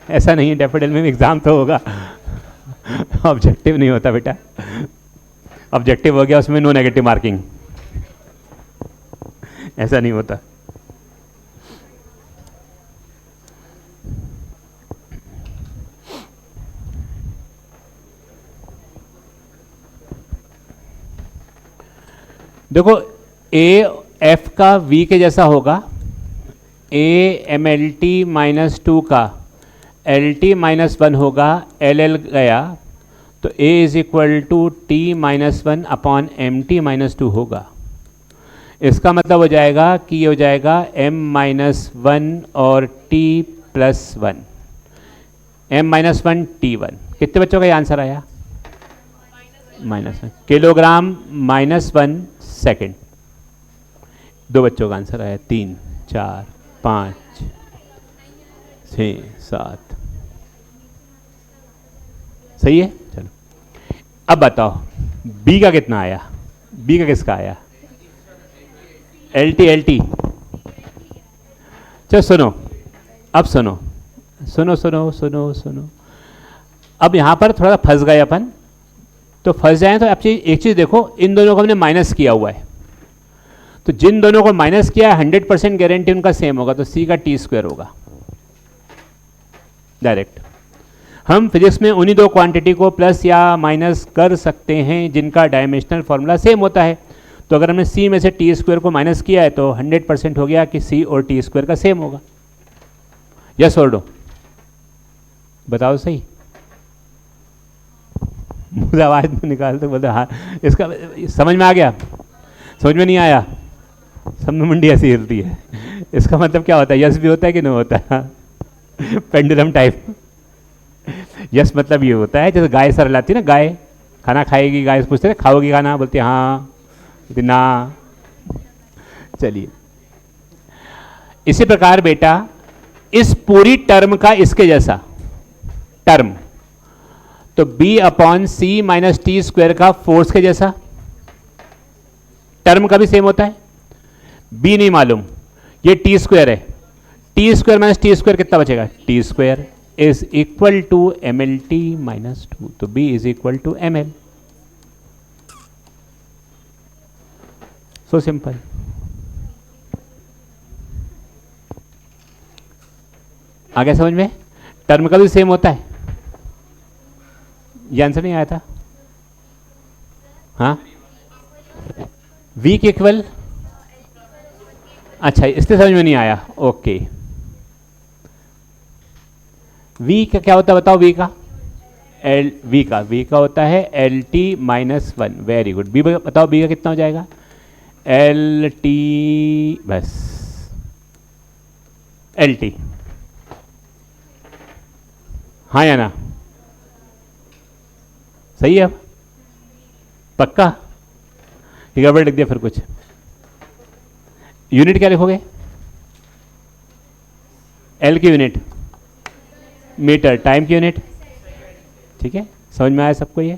ऐसा नहीं है, डैफोडिल में भी एग्जाम तो होगा। ऑब्जेक्टिव नहीं होता बेटा, ऑब्जेक्टिव हो गया उसमें नो नेगेटिव मार्किंग, ऐसा नहीं होता। देखो ए एफ का वी के जैसा होगा, A M L T minus two का एल टी माइनस वन होगा, एल एल गया तो A is equal to T minus one upon M T minus two होगा। इसका मतलब हो जाएगा कि ये हो जाएगा m माइनस वन और t plus one, m minus one T one. कितने बच्चों का ये आंसर आया? -1 किलोग्राम -1 सेकेंड। दो बच्चों का आंसर आया, 3 4 5 6 7। सही है। चलो अब बताओ बी का कितना आया? बी का किसका आया? L T. चलो सुनो, अब सुनो सुनो सुनो सुनो सुनो, अब यहां पर थोड़ा फंस गए अपन, तो फंस जाए तो आप एक चीज देखो, इन दोनों को हमने माइनस किया हुआ है, तो जिन दोनों को माइनस किया है 100% गारंटी उनका सेम होगा, तो सी का टी स्क्वायर होगा डायरेक्ट। हम फिजिक्स में उन्हीं दो क्वांटिटी को प्लस या माइनस कर सकते हैं जिनका डायमेंशनल फॉर्मूला सेम होता है। तो अगर हमने सी में से टी स्क्वायर को माइनस किया है तो 100% हो गया कि सी और टी स्क्वायर का सेम होगा। यस और नो? बताओ सही। मुझे आवाज में निकाल तो बोलते हाँ। इसका समझ में आ गया? समझ में नहीं आया? सब में मुंडी ऐसी हिलती है। इसका मतलब क्या होता है? यस भी होता है कि नहीं होता है? Pendulum type. यस मतलब ये होता है जैसे गाय सर लाती है ना, गाय खाना खाएगी, गाय से पूछते हैं खाओगी खाना, बोलती है हाँ ना। चलिए इसी प्रकार बेटा इस पूरी टर्म का इसके जैसा टर्म, तो b upon C minus T square का फोर्स के जैसा टर्म का भी सेम होता है। b नहीं मालूम, ये टी स्क्वायर है, T square minus T square कितना बचेगा? T square is equal to M L T minus two, तो b is equal to M L. So simple. आ गया समझ में? टर्म का भी सेम होता है। ये आंसर नहीं आया था? हाँ v के इक्वल, अच्छा इसलिए समझ में नहीं आया। ओके v का क्या होता है बताओ? v का v का होता है L T minus one. Very good. b बताओ b का कितना हो जाएगा? एल टी, बस एल टी। हाँ या ना? सही है। अब पक्का? गड़बड़ लिख दिया फिर कुछ? यूनिट क्या लिखोगे? एल की यूनिट मीटर, टाइम की यूनिट। ठीक है, समझ में आया सबको ये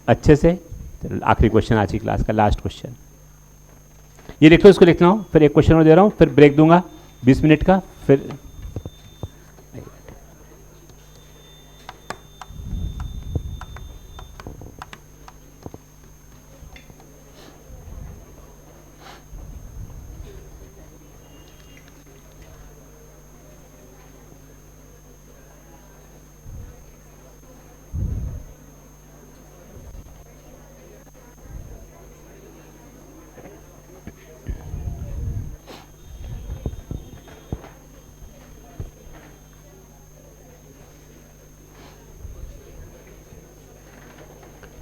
अच्छे से? चलो आखिरी क्वेश्चन आज की क्लास का, लास्ट क्वेश्चन ये लिख लो, इसको लिखना हो, फिर एक क्वेश्चन और दे रहा हूं, फिर ब्रेक दूंगा 20 मिनट का, फिर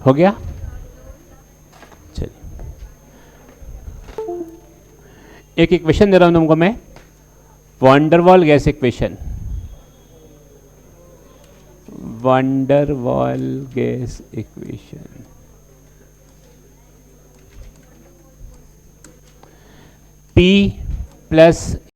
हो गया? चलिए, एक इक्वेशन दे रहा हूं तुमको मैं, van der Waals gas equation, van der Waals gas equation. P plus